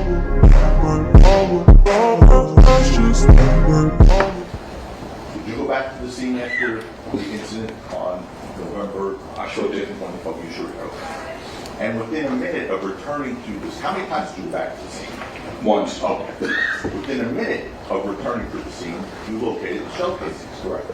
Did you go back to the scene after the incident on November? I sure did. Oh, you sure did. Okay. And within a minute of returning to this, how many times did you go back to the scene? Once. Okay. Within a minute of returning to the scene, you located the shell casings, correct?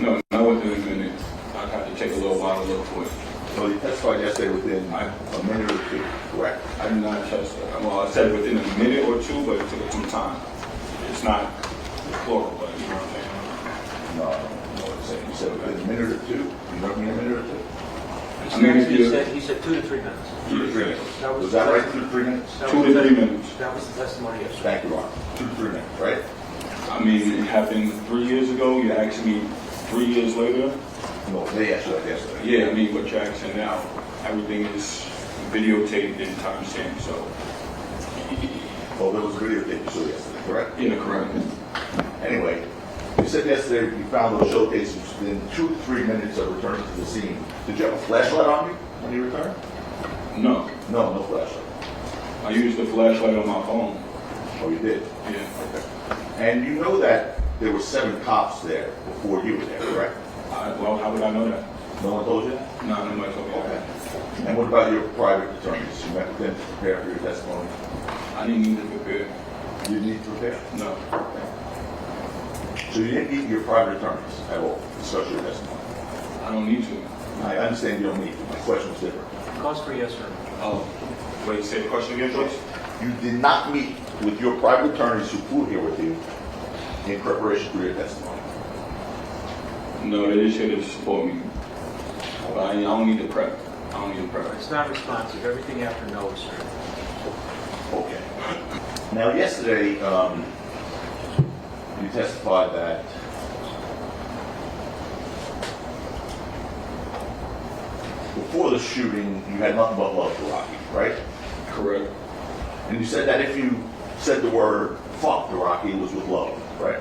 No, not within a minute. I had to take a little while to look for it. So you testified yesterday within a minute or two, correct? I did not test it. Well, I said within a minute or two, but it took some time. It's not plural, but you know what I'm saying? No, I don't know what you're saying. You said within a minute or two. You know me a minute or two? I mean, if you He said 2 to 3 minutes. 2 to 3 minutes. That was Was that right? 2 to 3 minutes? 2 to 3 minutes. That was the testimony yesterday. Thank you, Ron. 2 to 3 minutes, right? I mean, it happened 3 years ago. You asked me 3 years later. No, they asked you that yesterday. Yeah, I mean, what you're asking now, everything is videotaped and timestamped, so. Well, there was a videotape you saw yesterday, correct? Yeah, correct. Anyway, you said yesterday you found those showcases within 2 to 3 minutes of returning to the scene. Did you have a flashlight on you when you returned? No, No, no flashlight. I used the flashlight on my phone. Oh, you did? Yeah. Okay. And you know that there were 7 cops there before you were there, correct? Well, how would I know that? No one told you that? No, nobody told me Okay. that. And what about your private attorneys? You met with them to prepare for your testimony? I didn't need to prepare. You need to prepare? No. Okay. So you didn't meet your private attorneys at all to discuss your testimony? I don't need to. I understand you don't need to. My question was different. Cause for yes, sir. Oh, wait, say the question again, please? You did not meet with your private attorneys who flew here with you in preparation for your testimony? No, they just here to support me. But I don't need to prep. I don't need to prep. It's not responsive. Everything you have to know is sir. Okay. Now, yesterday, you testified that before the shooting, you had nothing but love for Rocky, right? Correct. And you said that if you said the word fuck to Rocky, it was with love, right?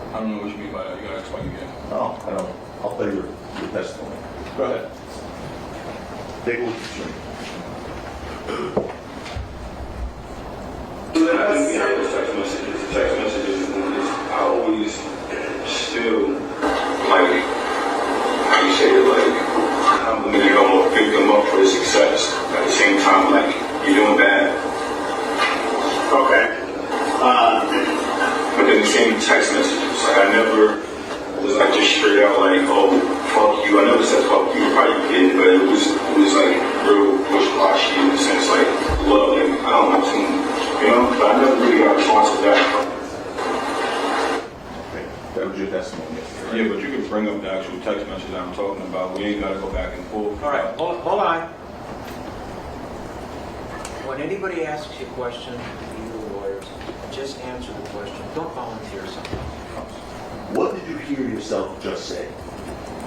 I don't know what you mean by that. You gotta explain again. No, I don't. I'll play your testimony. Go ahead. Take a look at the screen. The text messages, I always feel like, how you say it, like, I'm gonna pick them up for the success. At the same time, like, you're doing bad. Okay. But then the same text messages, like, I never was like just straight out like, oh, fuck you. I never said fuck you, probably did, but it was like real bush-washy in the sense like love, and I don't know, you know, but I never really got a response to that. Okay. That was your testimony yesterday, right? Yeah, but you could bring up the actual text message I'm talking about. We ain't gotta go back and forth. All right, hold on. When anybody asks you a question, you lawyers, just answer the question. Don't volunteer something else. What did you hear yourself just say?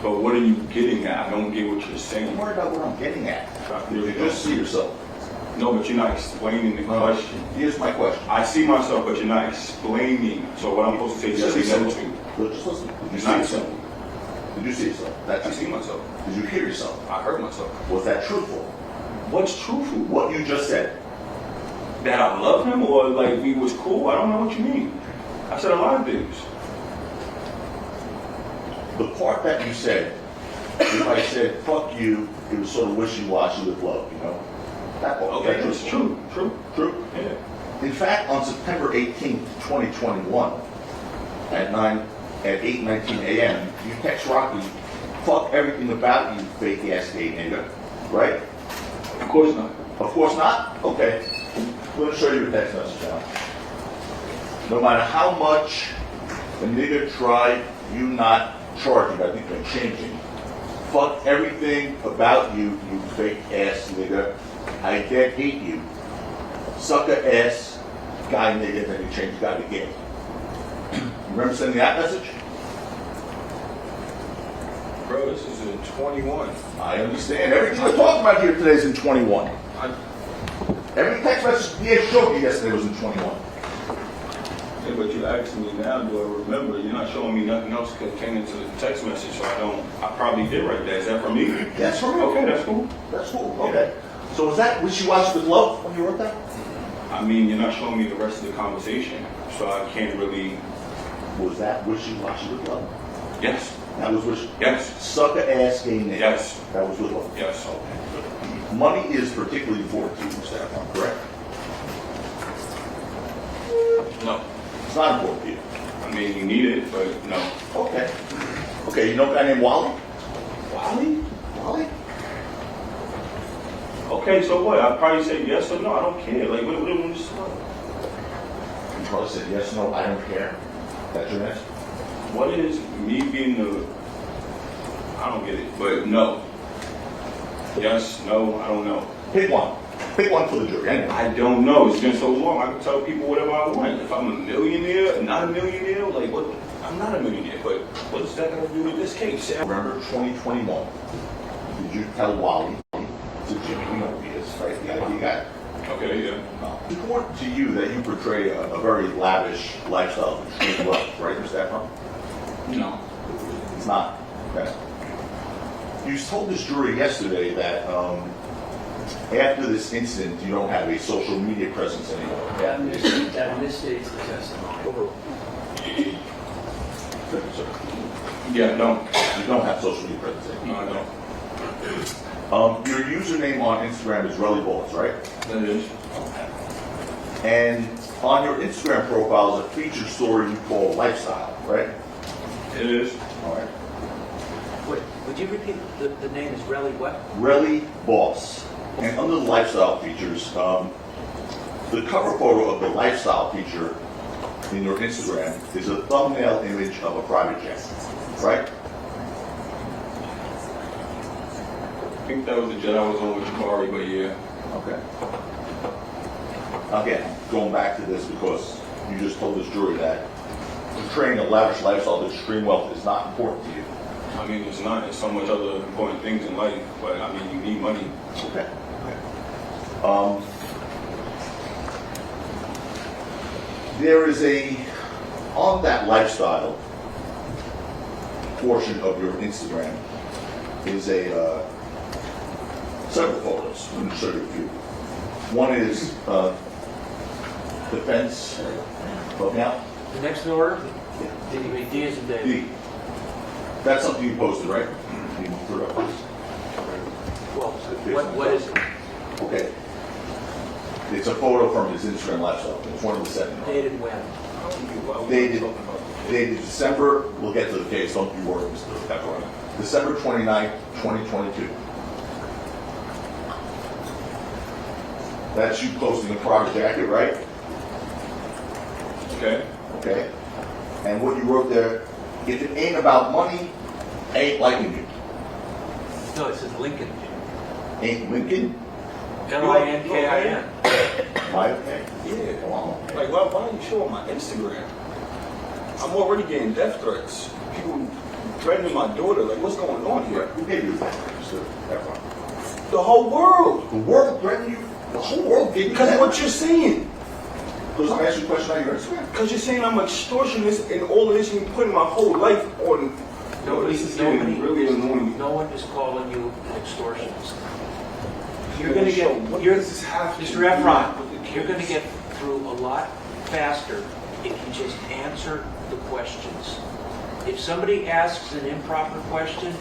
But what are you getting at? I don't get what you're saying. Don't worry about what I'm getting at. I Did really you just see yourself? No, but you're not explaining the question. Here's my question. I see myself, but you're not explaining. So what I'm supposed to say, just say no to. Look, just listen. Did you It's see not yourself? simple. Did you see yourself? That's I see myself. Did you hear yourself? I heard myself. Was that truthful? What's truthful? What you just said? That I love him or like we was cool? I don't know what you mean. I said a lot of things. The part that you said, if I said, fuck you, it was sort of wishy-washy with love, you know? That part. Okay, that it's true. True. True? Yeah. In fact, on September 18th, 2021, at 8:19 a.m., you text Rocky, fuck everything about you, fake ass gay nigga, right? Of course not. Of course not? Okay. I'm going to show you a text message now. No matter how much the nigga tried, you not charging, I think they're changing. Fuck everything about you, you fake ass nigga. I dead hate you. Sucker ass guy nigga, then you change guy to gay. Remember sending that message? Bro, this is in 21. I understand. Everything we're talking about here today is in 21. Every text message he showed you yesterday was in 21. Yeah, but you asked me now, do I remember? You're not showing me nothing else pertaining to the text message, so I probably did write that. Is that for me? That's for me. Okay, that's cool. That's cool. Okay. So was that wishy-washy with love when you wrote that? I mean, you're not showing me the rest of the conversation, so I can't really. Was that wishy-washy with love? Yes. That was wishy. Yes. Sucker ass game name. Yes. That was with love. Yes. Okay. Money is particularly important to you, Mr. Efron, correct? No. It's not important to you. I mean, you need it, but no. Okay. Okay, you know a guy named Wally? Wally? Wally? Okay, so what? I'd probably say yes or no. I don't care. Like, what do you just You probably said yes, no, I don't care. That's your answer? What is me being the? I don't get it, but no. Yes, no, I don't know. Pick one. Pick one for the jury. Anyway. I don't know. It's been so long. I can tell people whatever I want. If I'm a millionaire, not a millionaire, like what? I'm not a millionaire, but what's that got to do with this case? November 2021. Did you tell Wally, to Jimmy, you know who he is, right? The IT guy. Okay, yeah. It's important to you that you portray a very lavish lifestyle of extreme wealth, right, Mr. Efron? No. It's not. Okay. You told this jury yesterday that after this incident, you don't have a social media presence anymore. That misstates the testimony. Sir, Yeah, no. you don't have social media presence No, anymore. I don't. Your username on Instagram is Relli Balls, right? That is. And on your Instagram profile is a featured story you call Lifestyle, right? It is. All right. Wait, would you repeat the name is Relli what? Relli Boss. And under the lifestyle features, the cover photo of the lifestyle feature in your Instagram is a thumbnail image of a private jet, right? I think that was the jet I was on with Jabari, but yeah. Okay. Again, going back to this because you just told this jury that portraying a lavish lifestyle of extreme wealth is not important to you. I mean, it's not. There's so much other important things in life, but I mean, you need money. Okay. There is on that lifestyle portion of your Instagram is several photos. I'm going to show you a few. One is defense. Help me out. The next in order? Yeah. D is in David. D. That's something you posted, right? You put it up first. Well, what is it? Okay. It's a photo from his Instagram lifestyle. It's one of the 7. Dated when? Dated December, we'll get to the case, don't you worry, Mr. Efron. December 29th, 2022. That's you posting a private jacket, right? Okay. Okay. And what you wrote there, if it ain't about money, I ain't liking you. No, it says Lincoln. Ain't Lincoln? Linkin. My okay. Yeah. Wow. Like, why are you showing my Instagram? I'm already getting death threats. People threatening my daughter. Like, what's going on here? Who gave you that, Mr. Efron? The whole world. The world threatened you? The whole world gave you Because that? of what you're saying. Because I'm asking you a question about your Instagram. Because you're saying I'm extortionist and all of this, and you're putting my whole life on. This is getting really annoying. No one is calling you an extortionist. You're gonna get. What does this have to Mr. do Efron, with the you're going to kids? get through a lot faster if you just answer the questions. If somebody asks an improper question,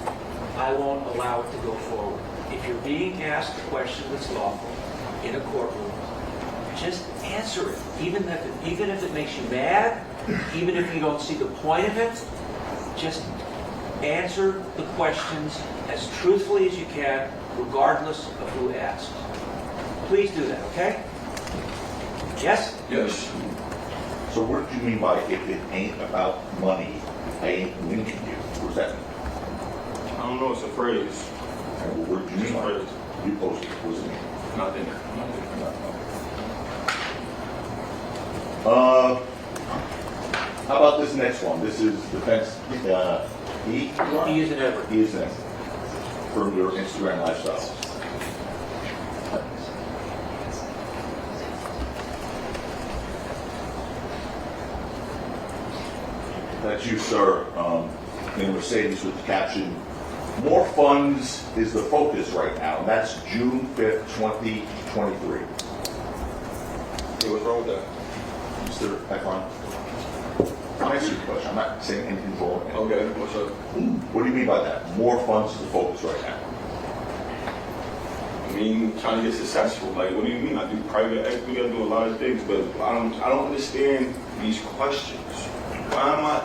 I won't allow it to go forward. If you're being asked a question that's lawful in a courtroom, just answer it. Even if it makes you mad, even if you don't see the point of it, just answer the questions as truthfully as you can, regardless of who asks. Please do that, okay? Yes? Yes. So what do you mean by if it ain't about money, I ain't linking you? What does that mean? I don't know. It's a phrase. Okay, well, what do you mean by it? You posted it. What does it mean? Nothing. How about this next one? This is defense E. He is in Everett. E is next. From your Instagram lifestyle. That's you, sir, in a Mercedes with the caption, More funds is the focus right now, and that's June 5th, 2023. Yeah, what's wrong with that? Mr. Efron, I'm answering your question. I'm not saying anything's wrong. Okay, what's up? What do you mean by that? More funds is the focus right now. I mean, trying to get successful. Like, what do you mean? I do private equity, I do a lot of things, but I don't understand these questions. Why am I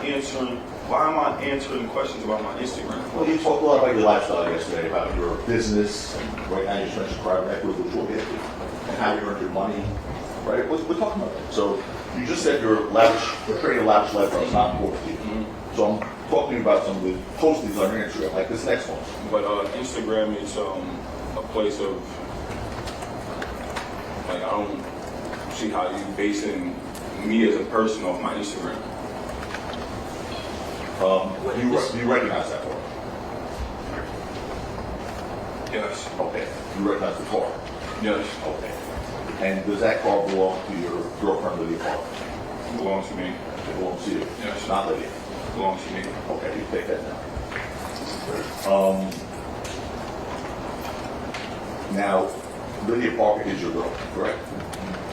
answering questions about my Instagram? Well, you talked a lot about your lifestyle yesterday, about your business. Right now, you just mentioned private equity, which we'll get to, and how you earned your money. Right? We're talking about that. So you just said you're trading lavish lifestyle is not important to you. Mm-hmm. So I'm talking about some of the postings on your Instagram, like this next one. But Instagram is a place of, like, I don't see how you basing me as a person off my Instagram. Do you recognize that car? Yes. Okay. You recognize the car? Yes. Okay. And does that car belong to your girlfriend, Lydia Parker? It belongs to me. It belongs to you? Yes. Not Lydia? It belongs to me. Okay, you take that now. Now, Lydia Parker is your girlfriend, correct?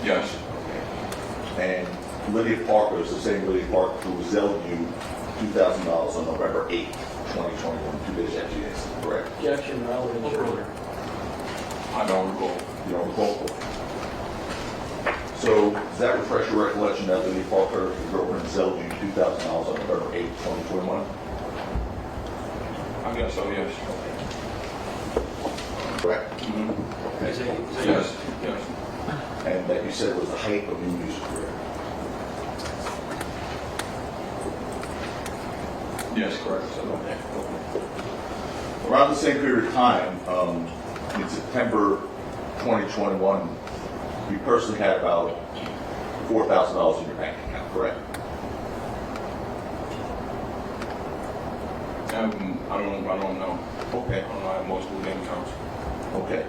Yes. And Lydia Parker is the same Lydia Parker who zelled you $2,000 on November 8th, 2021, 2 days after the incident, correct? Objection, relevant, Your Honor. I don't recall. You don't recall? So, does that refresh your recollection that Lydia Parker, your girlfriend, zelled you $2,000 on November 8th, 2021? I guess so, yes. Correct. Mm-hmm. Okay. Is it- Yes. Yes. And that you said was the height of your music career. Yes, correct. Okay. Around the same period of time, in September 2021, you personally had about $4,000 in your bank account, correct? I don't know. Okay. I don't know. I have multiple bank accounts. Okay.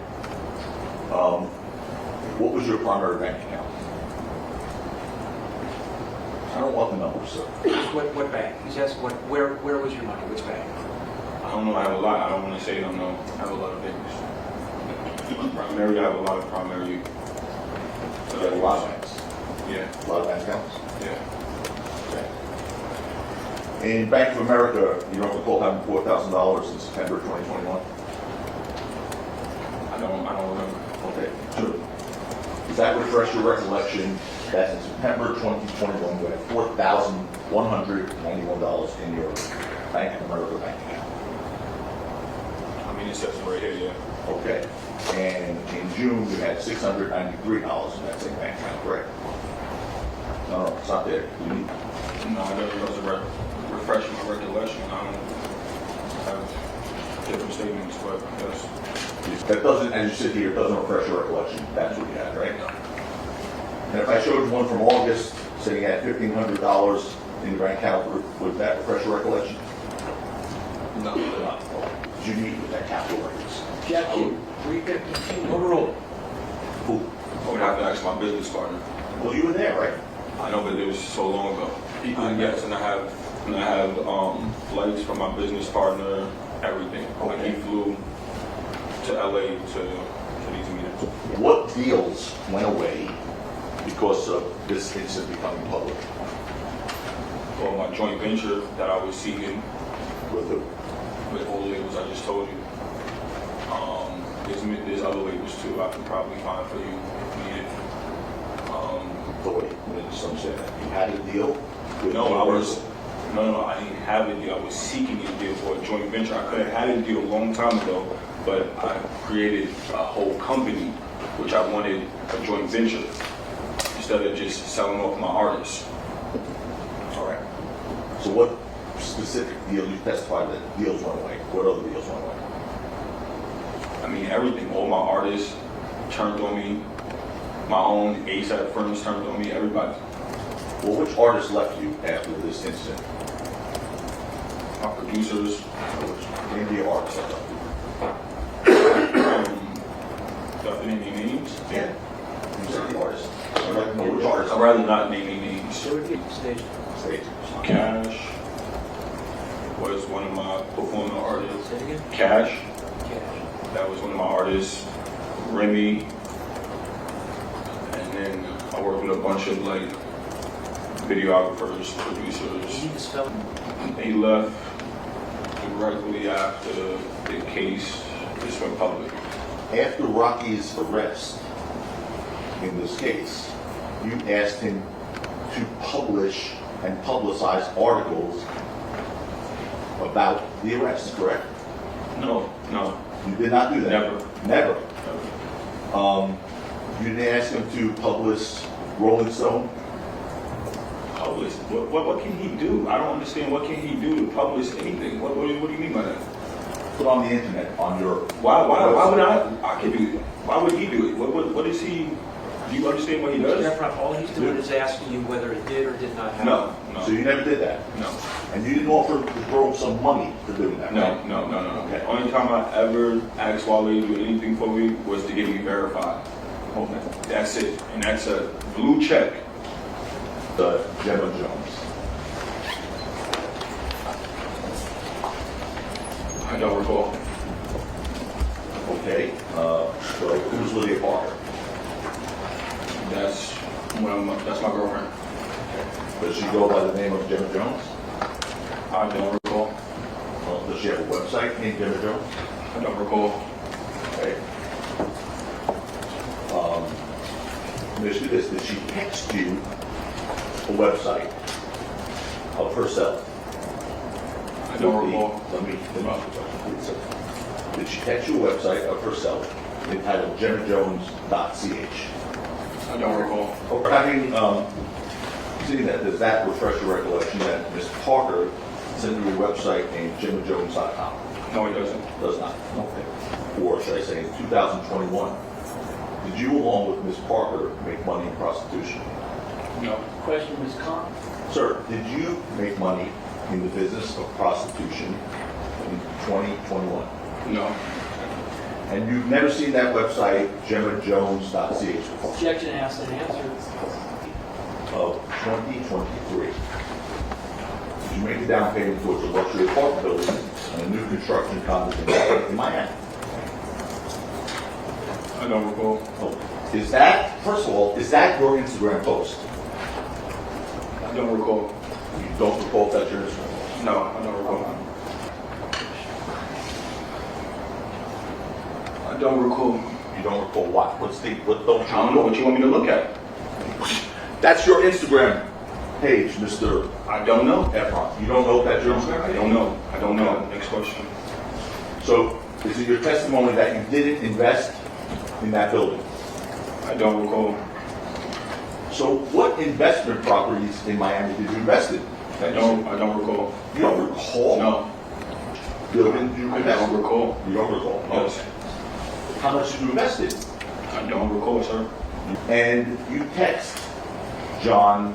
What was your primary bank account? I don't want the numbers, sir. What bank? He's asking where was your money? Which bank? I don't know. I have a lot. I don't want to say I don't know. I have a lot of banks. Primary, I have a lot of primary. You had a lot of banks. Yeah. A lot of bank accounts. Yeah. Okay. In Bank of America, you don't recall having $4,000 in September 2021? I don't remember. Okay, sure. Does that refresh your recollection that in September 2021, you had $4,191 in your Bank of America bank account? I mean, it says it right here, yeah. Okay. And in June, you had $693 in that same bank account, correct? No, it's not there. You need- No, I never doesn't refresh my recollection. I don't have different statements, but yes. That doesn't, as you sit here, it doesn't refresh your recollection. That's what you had, right? And if I showed you one from August, saying you had $1,500 in your bank account, would that refresh your recollection? No. No. Did you meet with that capital records? Objection, 352. Overruled. Who? I would have to ask my business partner. Well, you were there, right? I know, but it was so long ago. Yes, and I have flights from my business partner, everything. Like he flew to LA to these meetings. What deals went away because of this incident becoming public? Well, my joint venture that I was seeking With who? with all the labels I just told you. There's other labels too I can probably find for you if needed. But wait, let me just understand that. You had a deal with No, Universal? I didn't have a deal. I was seeking a deal for a joint venture. I could have had a deal a long time ago, but I created a whole company, which I wanted a joint venture instead of just selling off my artists. All right. So what specific deal, you testified that deals went away. What other deals went away? I mean, everything. All my artists turned on me. My own ASAP firms turned on me. Everybody. Well, which artists left you after this incident? My producers. Name the artists that left you. Got any names? Yeah. You said the artists. I'd like to know which artists. I'd rather not name any names. So it gets staged. Stage. Cash. was one of my performing artists. Say it again? Cash, Cash. that was one of my artists. Remy, and then I worked with a bunch of like videographers, You producers. need to spell it. They left directly after the case just went public. After Rocky's arrest in this case, you asked him to publish and publicize articles about the arrest, correct? No. You did not do that? Never. Never? You didn't ask him to publish Rolling Stone? Publish? What can he do? I don't understand. What can he do to publish anything? What do you mean by that? Put on the internet, on your... Why would I can do it. Why would he do it? What is he, do you understand what he does? Efron, all he's doing is asking you whether it did or did not happen. No. So you never did that? No. And you didn't offer to throw him some money for doing that, right? No. Okay. Only time I ever asked Wale to do anything for me was to get me verified. Okay. That's it. And that's a blue check. Gemma Jones. I don't recall. Okay. So who's Lydia Parker? That's my girlfriend. Does she go by the name of Gemma Jones? I don't recall. Does she have a website named Gemma Jones? I don't recall. Okay. Let me ask you this. Did she text you a website of herself? I don't recall. Let me ask you a question, please. Did she text you a website of herself entitled gemmajones.ch? I don't recall. Or having seen that, does that refresh your recollection that Ms. Parker sent you a website named gemmajones.com? No, it doesn't. Does not. Okay. Or should I say, in 2021, did you, along with Ms. Parker, make money in prostitution? No. Question, Ms. Khan? Sir, did you make money in the business of prostitution in 2021? No. And you've never seen that website, gemmajones.ch, before? Objection asked and answered. Of 2023. Did you make a down payment towards a luxury apartment building and a new construction condo in Miami? I don't recall. Oh. Is that, first of all, is that your Instagram post? I don't recall. You don't recall if that's your Instagram post? No, I don't recall. I don't recall. You don't recall what? What don't you I don't know what you want me to look at. That's your Instagram page, Mr. I don't know. Efron. You don't know if that's your Instagram I page? don't know. I don't know. Next question. So, is it your testimony that you didn't invest in that building? I don't recall. So, what investment properties in Miami did you invest in? I don't recall. You don't recall? No. Building you I invested? don't recall. You don't recall? Yes. How much did you invest in? I don't recall, sir. And you text John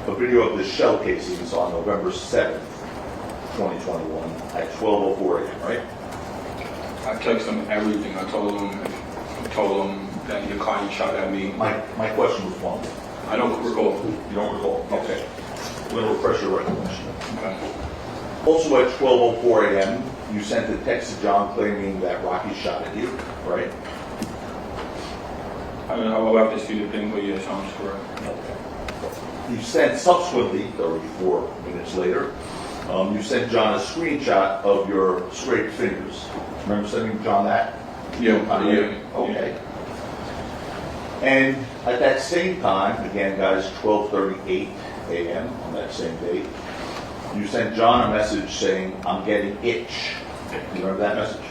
a video of the shell casings on November 7th, 2021 at 12:04 a.m., right? I texted him everything. I told him that your client shot at me. My question was one. I don't recall. You don't recall? Okay. I'm going to refresh your recollection. Okay. Also at 12:04 a.m., you sent a text to John claiming that Rocky shot at you, right? I'll have to see the thing, but yes, sounds correct. Okay. You sent subsequently, 34 minutes later, you sent John a screenshot of your scraped fingers. Remember sending John that? Yeah. Okay. And at that same time, again, guys, 12:38 a.m. on that same date, you sent John a message saying, "I'm getting itch." You remember that message?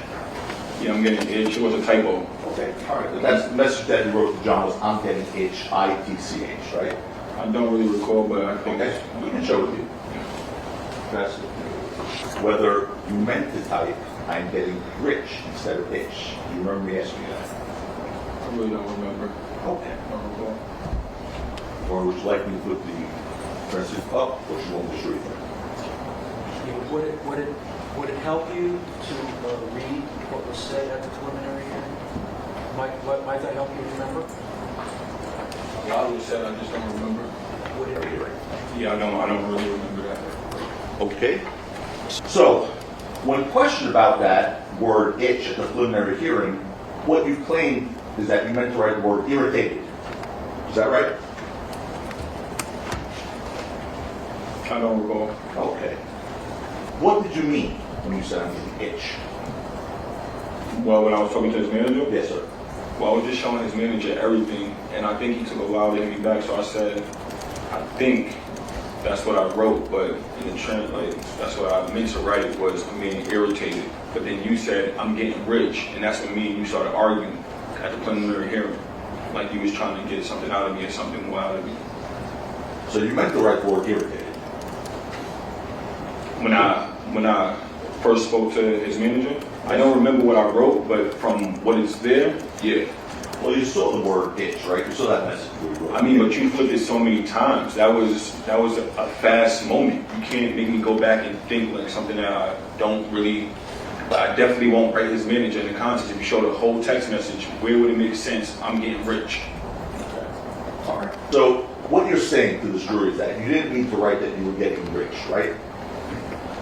Yeah, I'm getting itch. It was a typo. Okay, all right. But that's the message that you wrote to John was, "I'm getting itch, ITCH," right? I don't really recall, but I think Okay, we can show it to you. That's whether you meant to type, "I'm getting rich" instead of itch. You remember me asking you that? I really don't remember. Okay. I don't recall. Or would you like me to put the transcript up, or should you want me to show you that? Would it help you to read what was said at the preliminary hearing? Might that help you remember? A lot was said, I just don't remember. Would it? Yeah, I don't really remember that. Okay. So, when questioned about that word itch at the preliminary hearing, what you claimed is that you meant to write the word irritated. Is that right? I don't recall. Okay. What did you mean when you said I'm getting itch? Well, when I was talking to his manager, Yes, sir. well, I was just showing his manager everything, and I think he took a while to hit me back, so I said, I think that's what I wrote, but in the trend, like, that's what I meant to write was I'm being irritated. But then you said, I'm getting rich, and that's when me and you started arguing at the preliminary hearing. Like you was trying to get something out of me or something more out of me. So you meant to write the word irritated. When I first spoke to his manager, I don't remember what I wrote, but from what is there, yeah. Well, you saw the word itch, right? You saw that message. Where you wrote I mean, but you flipped it so many times. That was a fast moment. You can't make me go back and think like something that I don't really. I definitely won't write his manager in the context. If you show the whole text message, where would it make sense? I'm getting rich. All right. So what you're saying to this jury is that you didn't mean to write that you were getting rich, right?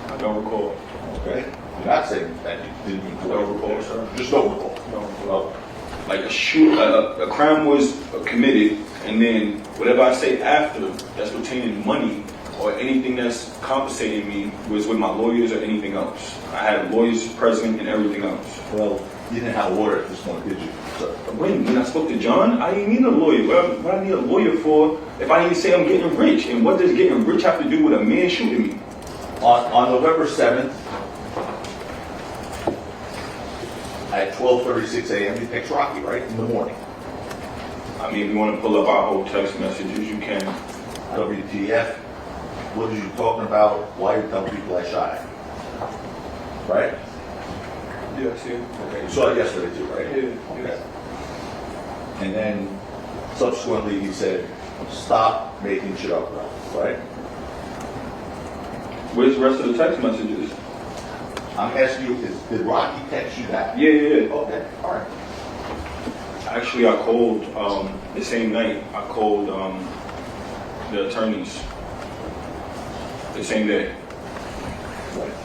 I don't recall. Okay. You're not saying that you didn't mean to I write. don't recall, sir. Just don't recall. Don't recall. Okay. Like a crime was committed, and then whatever I say after that's retaining money or anything that's compensating me was with my lawyers or anything else. I had lawyers present and everything else. Well, you didn't have a lawyer at this point, did you? So, When I spoke to John, I didn't need a lawyer. What I need a lawyer for if I didn't say I'm getting rich? And what does getting rich have to do with a man shooting me? on November 7th, at 12:36 a.m., you text Rocky, right? In the morning. I mean, if you want to pull up our whole text messages, you can. WTF? What are you talking about? Why are you telling people I shot him? Right? Yeah, see. Okay. You saw it yesterday too, right? Yeah. Okay. And then subsequently he said, stop making shit up, right? Where's the rest of the text messages? I'm asking you, did Rocky text you that? Yeah. Okay, all right. Actually, I called the same night. I called the attorneys the same day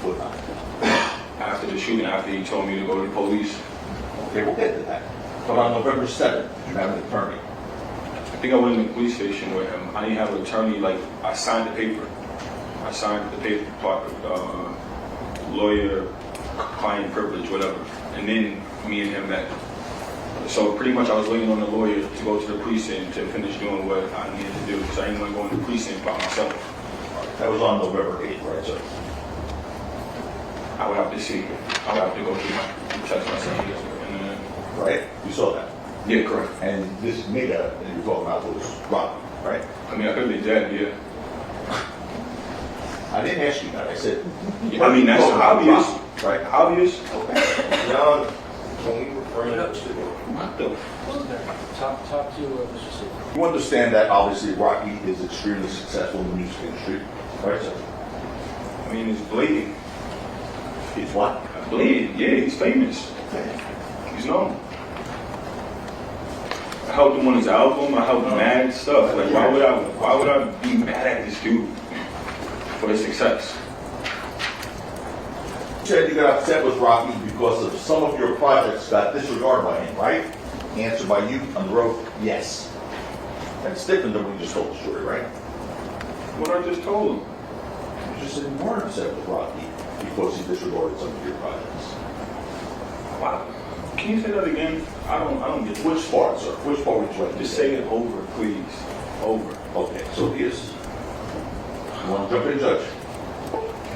What time? after the shooting. After he told me to go to the police, Okay, we'll get to that. But on November 7th, did you have an attorney? I think I went in the police station with him. I didn't have an attorney. Like I signed the paper. I signed the paper part, lawyer, client privilege, whatever. And then me and him met. So pretty much I was waiting on the lawyer to go to the precinct to finish doing what I needed to do because I didn't want to go in the precinct by myself. That was on November 8th, right, sir? I would have to see. I would have to go through my text messages. Right? You saw that. Yeah, correct. And this nigga that you're talking about was Rocky, right? I mean, I could be dead, yeah. I didn't ask you that. I said, I mean, that's Talking about obvious. Rocky, right? Obvious. Okay. John, can we bring it up to What the? Talk to Mr. Steve. You understand that obviously Rocky is extremely successful in the music industry, right, sir? I mean, it's blatant. It's what? Blatant, yeah, he's famous. He's known. I helped him on his album. I helped mad stuff. Like, why would I be mad at this dude for his success? You said you got upset with Rocky because of some of your projects got disregarded by him, right? Answer by you on the road, yes. That's different than what you just told the story, right? What I just told him. You just said you weren't upset with Rocky because he disregarded some of your projects. Wow. Can you say that again? I don't get it. Which part, sir? Which part would you like to Just say it over, please. Over. Okay, so here's. You want to jump in, Judge?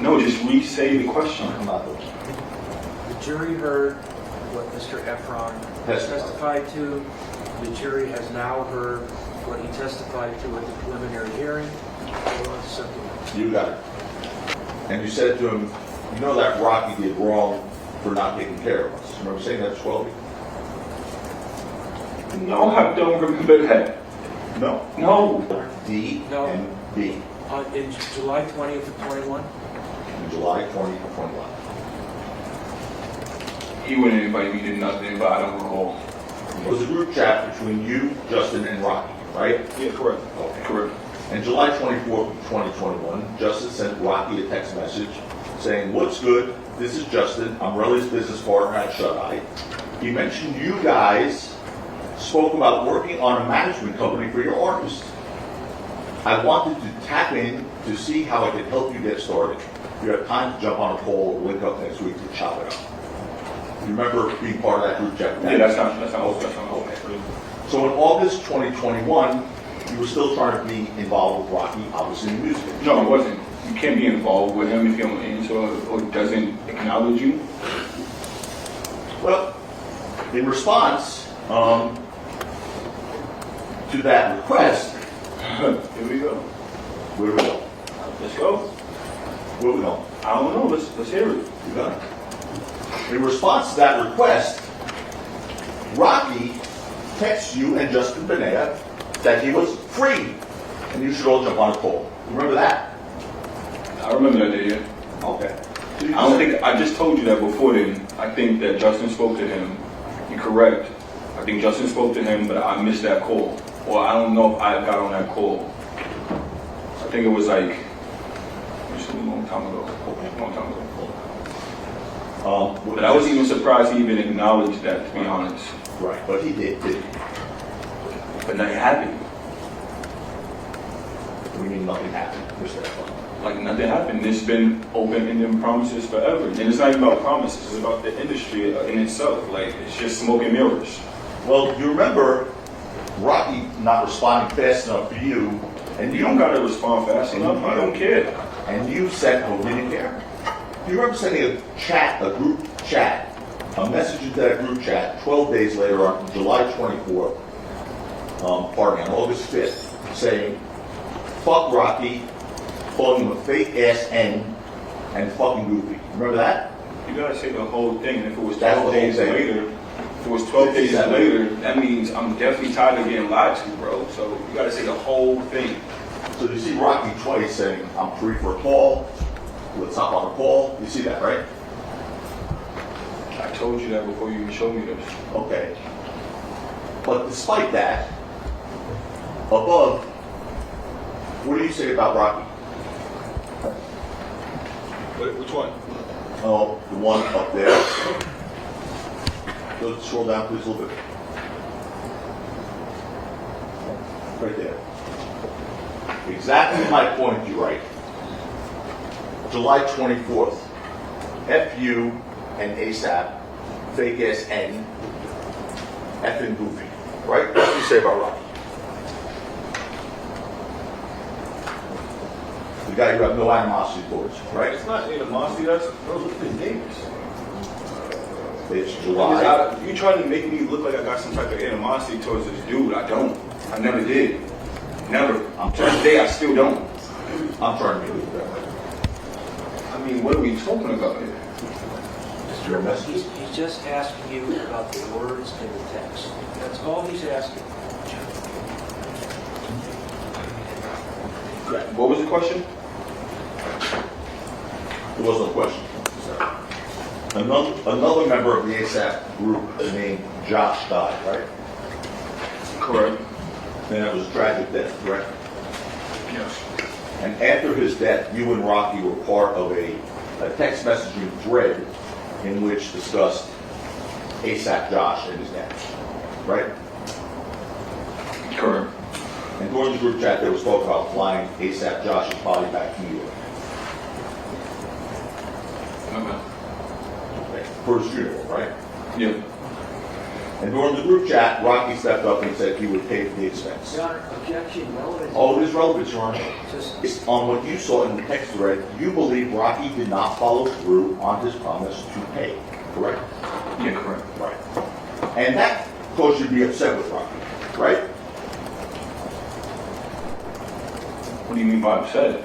No, just re-say the question. I'm not doing The jury heard what Mr. Efron testified to. The jury has now heard what he testified to at the preliminary hearing. Hold on a second. You got it. And you said to him, you know that Rocky did wrong for not taking care of us. Remember saying that to Shelby? No, I don't remember that. No. No. D No. and B In July 20th of 21, in July 2021. He wouldn't invite me to nothing, but I don't recall. It was a group chat between you, Justin, and Rocky, right? Yeah, correct. Okay. Correct. On July 24th, 2021, Justin sent Rocky a text message saying, "What's good? This is Justin. I'm Relli's business partner at Shut Eye." He mentioned you guys spoke about working on a management company for your artists. I wanted to tap in to see how I could help you get started. If you have time to jump on a call or link up next week to chop it up. You remember being part of that group chat? Yeah, that's not okay. So in August 2021, you were still trying to be involved with Rocky, obviously in music. No, I wasn't. You can't be involved with him if you don't answer or doesn't acknowledge you. Well, in response to that request, Here we go. where do we go? Let's go. Where do we go? I don't know. Let's hear it. You got it. In response to that request, Rocky texts you and Justin Benea that he was free, and you should all jump on a call. You remember that? I remember that day, yeah. Okay. I don't think, I just told you that before then. I think that Justin spoke to him. You're correct. I think Justin spoke to him, but I missed that call. Or I don't know if I got on that call. I think it was like, just a long time ago. But I was even surprised he even acknowledged that, to be honest. Right, but he did, didn't he? But nothing happened. We mean nothing happened. Like nothing happened. It's been open-ended promises forever. And it's not even about promises. It's about the industry in itself. Like, it's just smoke and mirrors. Well, you remember Rocky not responding fast enough for you, and You don't gotta respond fast enough. I don't care. And you said, "Oh, you didn't care." Do you remember sending a group chat, a message into that group chat 12 days later on July 24th, on August 5th, saying, "Fuck Rocky," calling him a fake ass N, and fucking goofy. Remember that? You gotta say the whole thing. And if it was That's 12 the whole days thing. later, if it was 12 days 57. later, that means I'm definitely tired of getting lied to, bro. So you gotta say the whole thing. So you see Rocky twice saying, "I'm free for a call. Let's hop on a call." You see that, right? I told you that before you even showed me this. Okay. But despite that, above, what do you say about Rocky? Which one? Oh, the one up there. Go scroll down please a little bit. Right there. Exactly my point, you write. July 24th. F you and ASAP, fake ass N, effing goofy. Right? What do you say about Rocky? The guy you have no animosity towards, right? It's not animosity. That's bro. Look at his neighbors. It's July. You trying to make me look like I got some type of animosity towards this dude? I don't. I never did. Never. To this day, I still don't. I'm trying to make it better. I mean, what are we talking about here? Your message? He's just asking you about the words in the text. That's all he's asking. What was the question? There was no question. Another member of the ASAP group named Josh died, right? Correct. And it was a tragic death, correct? Yes. And after his death, you and Rocky were part of a text messaging thread in which discussed ASAP Josh and his death, right? Correct. And during the group chat, there was talk about flying ASAP Josh's body back to New York. Okay. For his funeral, right? Yeah. And during the group chat, Rocky stepped up and said he would pay for the expense. Your Honor, objection, relevant. Oh, it is relevant, Your Honor. Just- It's on what you saw in the text thread, you believe Rocky did not follow through on his promise to pay, correct? Yeah, correct. Right. And that caused you to be upset with Rocky, right? What do you mean by upset?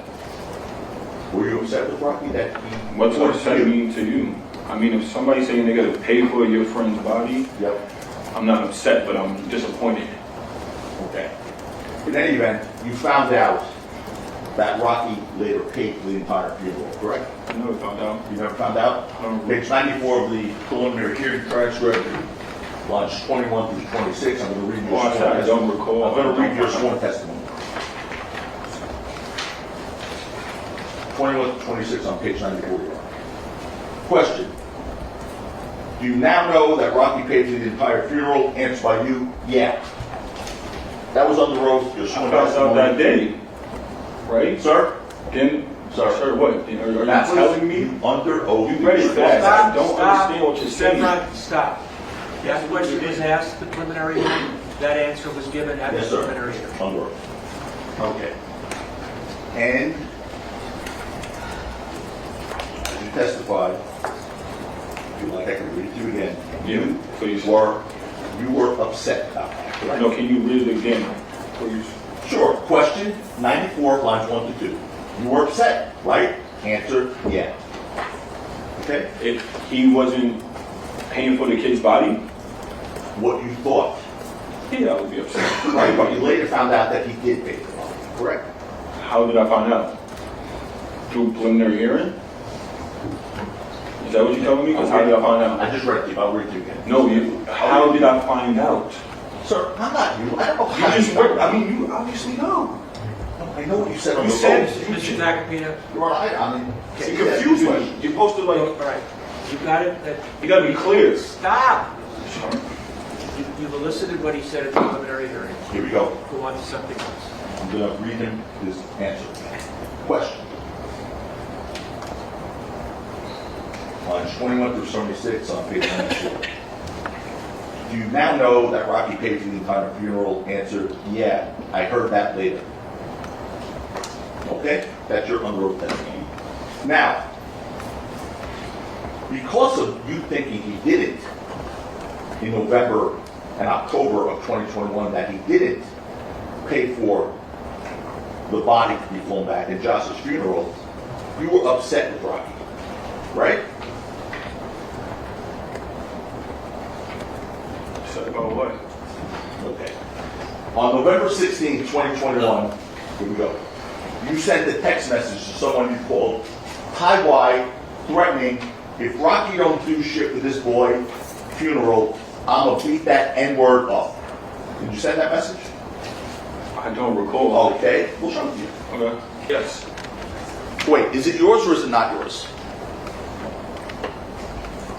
Were you upset with Rocky that he... What's upset mean to you? I mean, if somebody's saying they gotta pay for your friend's body, Yep. I'm not upset, but I'm disappointed. Okay. In any event, you found out that Rocky later paid for the entire funeral, correct? I never found out. You never found out? No. Page 94 of the preliminary hearing transcript, lines 21 through 26. I'm going to read your Oh, I said I don't recall. I'm going to read your sworn testimony. 21 to 26 on page 94. Question. Do you now know that Rocky paid for the entire funeral? Answered by you, yeah. That was on the road. Your I sworn found out that testimony. day, right? Sir? Then, Sir. what? Are you That was telling me? under oath. You read it fast. I don't understand what you're saying. Stop. That question was asked at the preliminary hearing. That answer was given at the Yes, sir. preliminary hearing. Under oath. Okay. And as you testified, if you like, I can read it to you again. Yeah, please. You were upset about that, correct? No, can you read it again, please? Sure. Question 94, lines 1 to 2. You were upset, right? Answer, yeah. Okay? If he wasn't paying for the kid's body, What you thought. yeah, I would be upset. Right, but you later found out that he did pay for the body, correct? How did I find out? Through preliminary hearing? Is that what you're telling me? Because how did I find I out? just read it to you. I'll read it to you again. No, how did I find out? Sir, I'm not you. I don't know You how just you read, I mean, you obviously know. I know what you said on You the said- phone. Mr. Zacopina, You're right. I mean, You confused me. You're supposed to all like, right, you got it? you gotta be clear. Stop! You've elicited what he said at the preliminary hearing. Here we go. Go on to something else. I'm going to read him his answer. Question. Lines 21 through 76 on page 94. Do you now know that Rocky paid for the entire funeral? Answer, yeah. I heard that later. Okay? That's your under oath testimony. Now, because of you thinking he did it in November and October of 2021, that he didn't pay for the body to be flown back in Josh's funeral, you were upset with Rocky, right? Upset about what? Okay. On November 16, 2021, here we go. You sent a text message to someone you called Ty Y, threatening, if Rocky don't do shit with this boy funeral, I'm gonna beat that N-word up. Did you send that message? I don't recall. Okay, we'll show it to you. Okay. Yes. Wait, is it yours or is it not yours?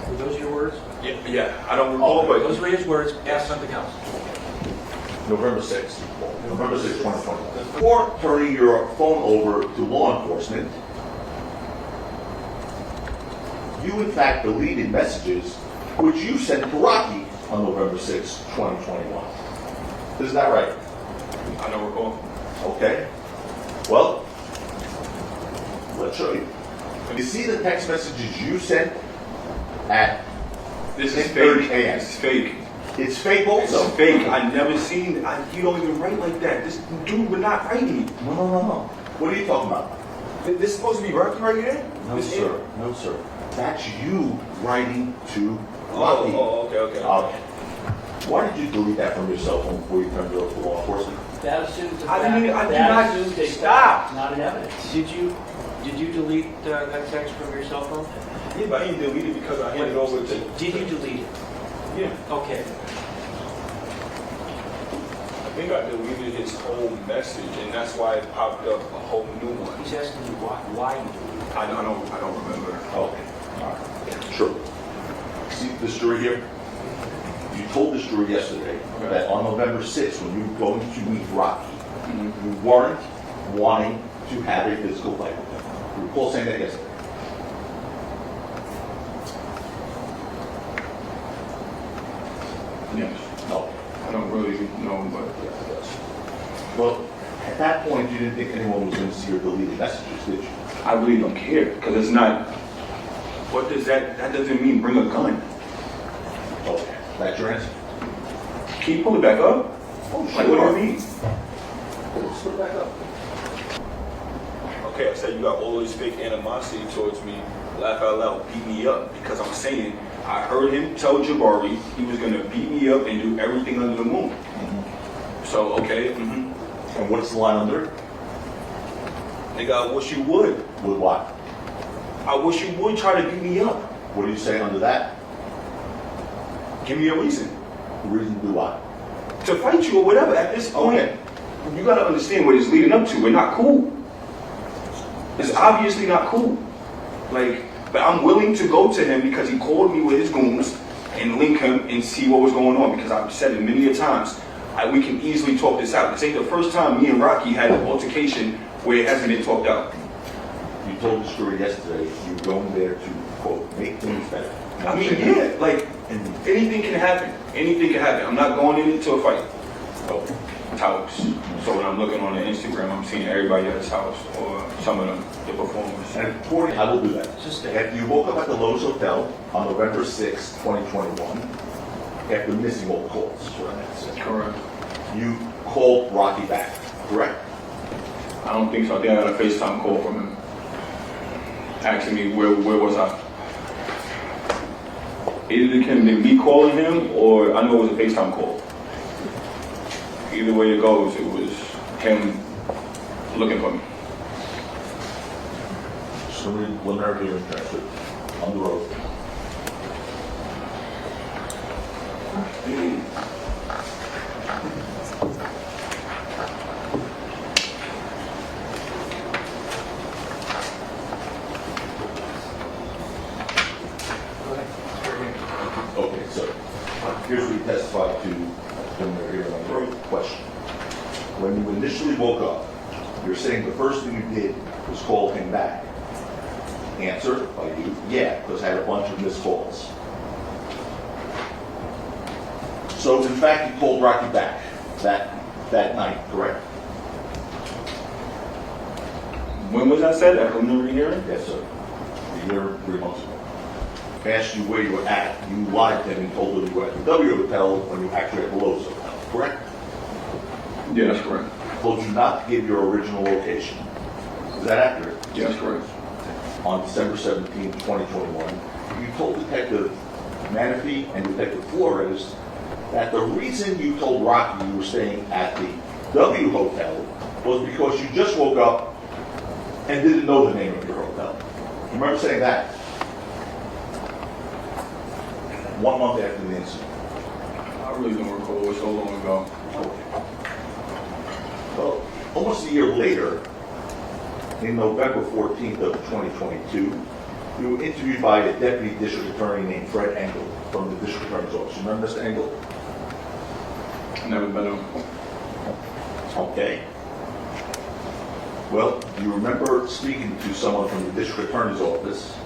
Were those your words? Yeah, I don't recall, but Those were his words. Ask something else. November 6th. November 6th, 2021. Before turning your phone over to law enforcement, you in fact deleted messages which you sent to Rocky on November 6th, 2021. Is that right? I don't recall. Okay. Well, let's show you. You see the text messages you sent at This is 10:30 fake. a.m. This is fake. It's fake It's also. fake. I never seen. You don't even write like that. This dude would not write me. No. What are you talking about? This is supposed to be Rocky right here. No, This sir. No, sir. That's you writing to Rocky. Okay. Okay. Why did you delete that from your cell phone before you turned it over to law enforcement? That assumes the I fact. didn't- I did that not- assumes a stop. fact, not an evidence. Did you delete that text from your cell phone? Yeah, but I didn't delete it because I handed over to. Did you delete it? Yeah. Okay. I think I deleted his whole message, and that's why it popped up a whole new one. He's asking you why you deleted it. I don't remember. Okay. All right. Sure. See this jury here? You told this jury yesterday that on November 6th, when you were going to meet Rocky, you weren't wanting to have a physical fight with him. You recall saying that yesterday? Yes. No. I don't really know, but yeah, I guess. Well, at that point, you didn't think anyone was going to see your deleted messages, did you? I really don't care because it's not. What does that? That doesn't mean bring a gun. Okay. That's your answer? Can you pull it back up? Oh, Like, what do you mean? Let's put it back up. Okay, I said you got all this fake animosity towards me. Laugh out loud, beat me up because I'm saying I heard him tell Jabari he was gonna beat me up and do everything under the moon. So okay, And what's the line under it? nigga, I wish you would. With what? I wish you would try to beat me up. What do you say under that? Give me a reason The reason to do what? to fight you or whatever. At this point, Okay. you gotta understand what it's leading up to. We're not cool. It's obviously not cool. Like But I'm willing to go to him because he called me with his goons and link him and see what was going on, because I've said it many a times. We can easily talk this out. This ain't the first time me and Rocky had an altercation where it hasn't been talked out. You told the story yesterday, you were going there to, quote, make things better. I mean, yeah, like, anything can happen. Anything can happen. I'm not going into a fight. So, house. So when I'm looking on the Instagram, I'm seeing everybody at his house, or some of the performers. And according, I will do that. Just After you woke up at the Lowe's Hotel on November 6, 2021, after missing all calls, correct? Correct. You called Rocky back, correct? I don't think so. I think I got a FaceTime call from him asking me where was I. Either it can be me calling him, or I know it was a FaceTime call. Either way it goes, it was him looking for me. Somebody preliminary hearing transcript on the road. Okay, so here's what you testified to when we were here on the road. Question. When you initially woke up, you're saying the first thing you did was call him back. Answer by you, yeah, because I had a bunch of missed calls. So in fact, you called Rocky back that night, correct? When was that said? At preliminary hearing? Yes, sir. A year, 3 months ago. Asked you where you were at. You lied to him and told him you were at the W Hotel when you actually at the Lowe's Hotel, correct? Yeah, that's correct. Told you not to give your original location. Is that accurate? Yeah, that's correct. On December 17, 2021, you told Detective Manafee and Detective Flores that the reason you told Rocky you were staying at the W Hotel was because you just woke up and didn't know the name of your hotel. You remember saying that? 1 month after the incident. I really don't recall. It was so long ago. Well, almost a year later, in November 14th of 2022, you were interviewed by a deputy district attorney named Fred Engel from the district attorney's office. You remember Mr. Engel? Never met him. Okay. Well, do you remember speaking to someone from the district attorney's office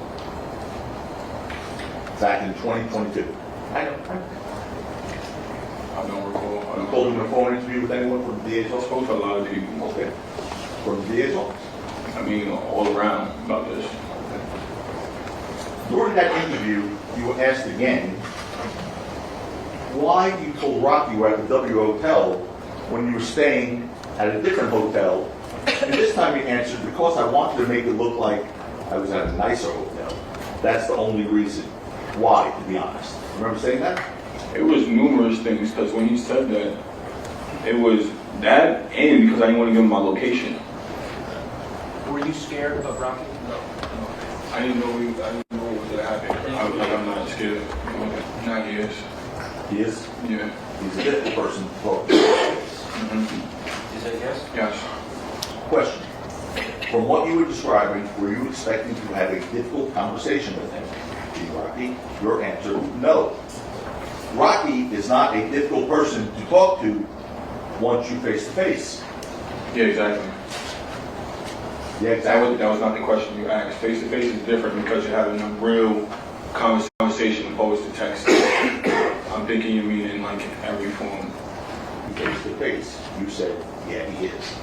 back in 2022? I don't. I don't recall. I You don't told him a phone interview with anyone from the DA's I office? spoke to a lot of people. Okay. From the DA's office? I mean, all around about this. During that interview, you were asked again why you told Rocky you were at the W Hotel when you were staying at a different hotel. And this time you answered, because I wanted to make it look like I was at a nicer hotel. That's the only reason. Why, to be honest? Remember saying that? It was numerous things, because when he said that, it was that and because I didn't want to give him my location. Were you scared of Rocky? I didn't know what was going to happen. I was like, I'm not scared. Now he is. He is. Yeah. He's a difficult person to talk to. Is that yes? Yes. Question. From what you were describing, were you expecting to have a difficult conversation with him? Rocky, your answer, no. Rocky is not a difficult person to talk to once you face to face. Yeah, exactly. Yeah, exactly. That was not the question you asked. Face to face is different because you're having a real conversation opposed to text. I'm thinking you mean in like every form. Face to face. You said, yeah, he is.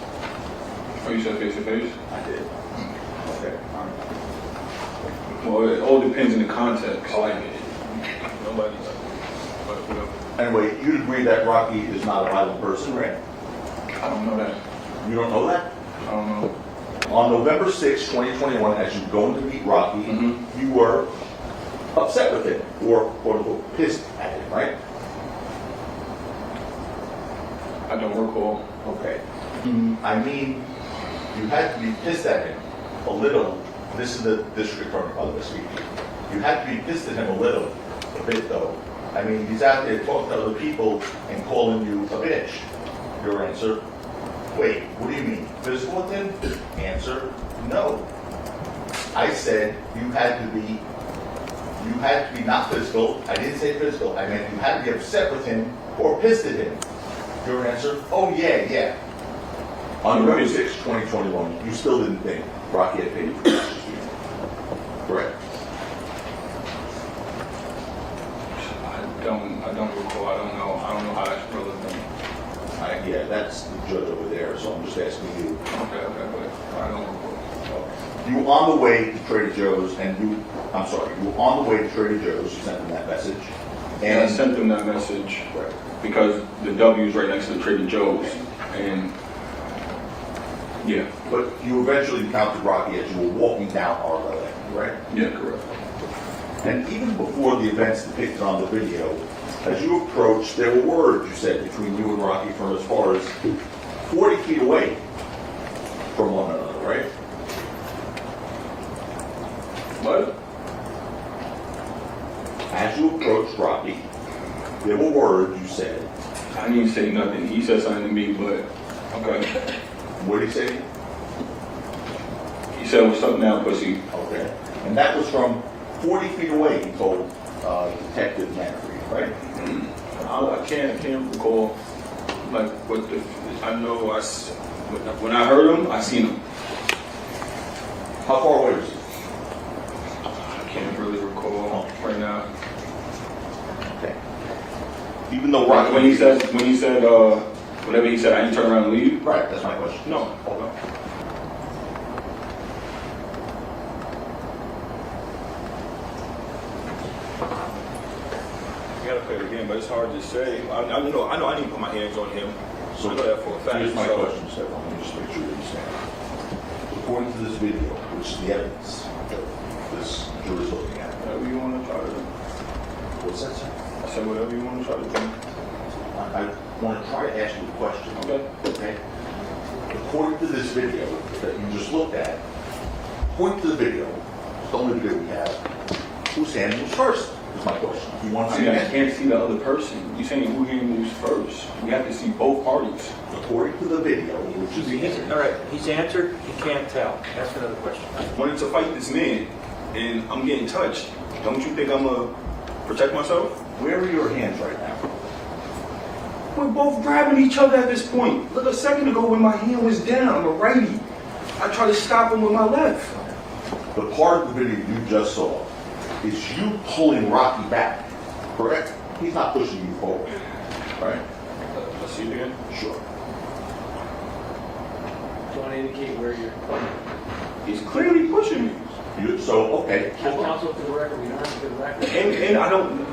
Oh, you said face to face? I did. Okay. All right. Well, it all depends on the context. Like, nobody. But whatever. Anyway, you agree that Rocky is not a violent person, right? I don't know that. You don't know that? I don't know. On November 6, 2021, as you go to meet Rocky, you were upset with him, or quote unquote pissed at him, right? I don't recall. Okay. I mean, you had to be pissed at him a little. This is the district attorney, by the way, speaking. You had to be pissed at him a bit though. I mean, he's out there talking to other people and calling you a bitch. Your answer, wait, what do you mean? Physical with him? Answer, no. I said you had to be not physical. I didn't say physical. I meant you had to be upset with him or pissed at him. Your answer? Oh, yeah. On November 6, 2021, you still didn't think Rocky had paid for this. Correct. I don't recall. I don't know how that's relevant. Yeah, that's the judge over there, so I'm just asking you. Okay, but I don't recall. You were on the way to Trader Joe's, and you were on the way to Trader Joe's, you sent them that message. And I sent them that message Right. because the W is right next to the Trader Joe's, and yeah, But you eventually encountered Rocky as you were walking down RLA, right? yeah, correct. And even before the events depicted on the video, as you approached, there were words you said between you and Rocky from as far as 40 feet away from one another, right? But As you approached Rocky, there were words you said. I didn't say nothing. He said something to me, but okay. What did he say? He said, "What's up now, pussy?" Okay. And that was from 40 feet away, he told Detective Manfrey, right? I can't recall like what the. I know when I heard him, I seen him. How far away was he? I can't really recall right now. Okay. Even though Rocky... When he said whatever he said, I didn't turn around and leave. Right, that's my question. No. You gotta play the game, but it's hard to say. I know I didn't put my hands on him. So I know that for a fact. here's my so- question, Stefan. Let me just make sure you understand. According to this video, which is the evidence that this jury's looking at, Whatever you want to try to do. what's that say? I said whatever you want to try to do. I want to try to ask you a question. Okay. Okay? According to this video that you just looked at, according to the video, it's the only video we have, whose hand was first, is my question. You want to I see mean, I that? can't see the other person. You saying who here moves first? We have to see both parties. According to the video, which is the All right, he's answered, he can't tell. Ask another question. Wanted to fight this man, and I'm getting touched. Don't you think I'm gonna protect myself? Where are your hands right now? We're both grabbing each other at this point. Look, a second ago when my hand was down, I'm a righty. I tried to stop him with my left. The part of the video you just saw is you pulling Rocky back, correct? He's not pushing you forward, right? Let's see it again. Sure. Do you want to indicate where you're? He's clearly pushing me. Okay. Counsel for the record, we don't have to do the record. And I don't,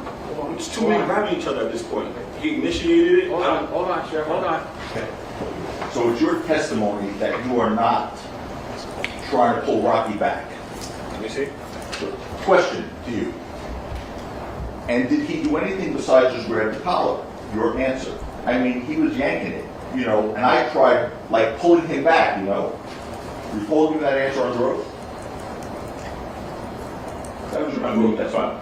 it's two men grabbing each other at this point. He initiated it. Hold on, Sheriff, hold on. Okay. So it's your testimony that you are not trying to pull Rocky back. Let me see. Question to you. And did he do anything besides just grab the collar? Your answer. I mean, he was yanking it, and I tried, like, pulling him back, You told me that answer on the road? That was my move, that's fine.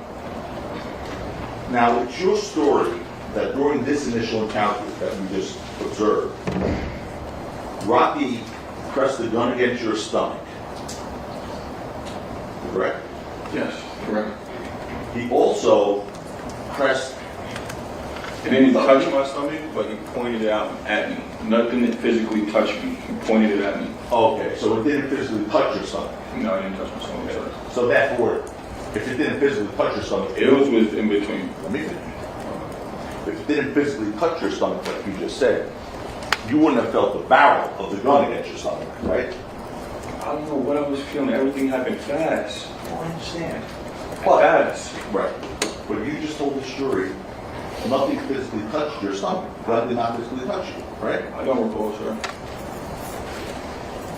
Now, it's your story that during this initial encounter that we just observed, Rocky pressed the gun against your stomach. Correct? Yes, correct. He also pressed... He didn't touch my stomach, but he pointed it out at me. Nothing that physically touched me. He pointed it at me. Okay, so it didn't physically touch your stomach. No, I didn't touch my stomach. Sorry. So therefore, if it didn't physically touch your stomach... It was in between. Let me finish. If it didn't physically touch your stomach, like you just said, you wouldn't have felt the barrel of the gun against your stomach, right? I don't know what I was feeling. Everything happened fast. I don't understand. Fast. Right. But you just told the jury nothing physically touched your stomach. Gun did not physically touch you, right? I don't recall, sir.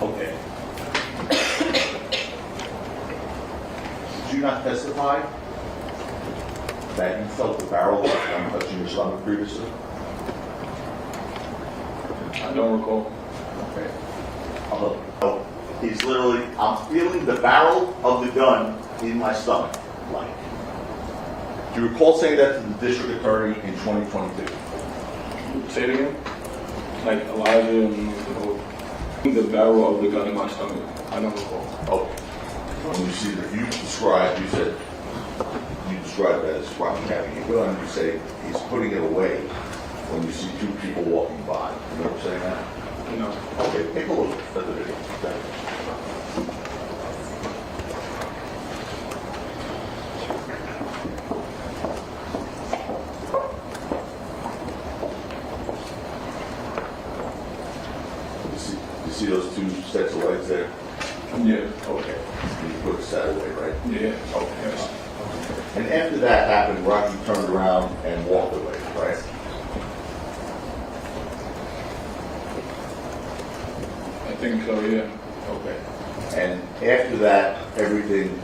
Okay. Did you not testify that you felt the barrel of the gun touching your stomach previously? I don't recall. Okay. Oh, he's literally, I'm feeling the barrel of the gun in my stomach, like. Do you recall saying that to the district attorney in 2022? Say it again. Like Elijah and the barrel of the gun in my stomach. I don't recall. Okay. When you see that you said, you described it as Rocky having a gun, you say he's putting it away when you see two people walking by. You know what I'm saying now? No. Okay, take a look at the video. You see those two sets of legs there? Yeah. Okay. You put the set away, right? Yeah. Okay. Yes. And after that happened, Rocky turned around and walked away, right? I think so, yeah. Okay. And after that, everything,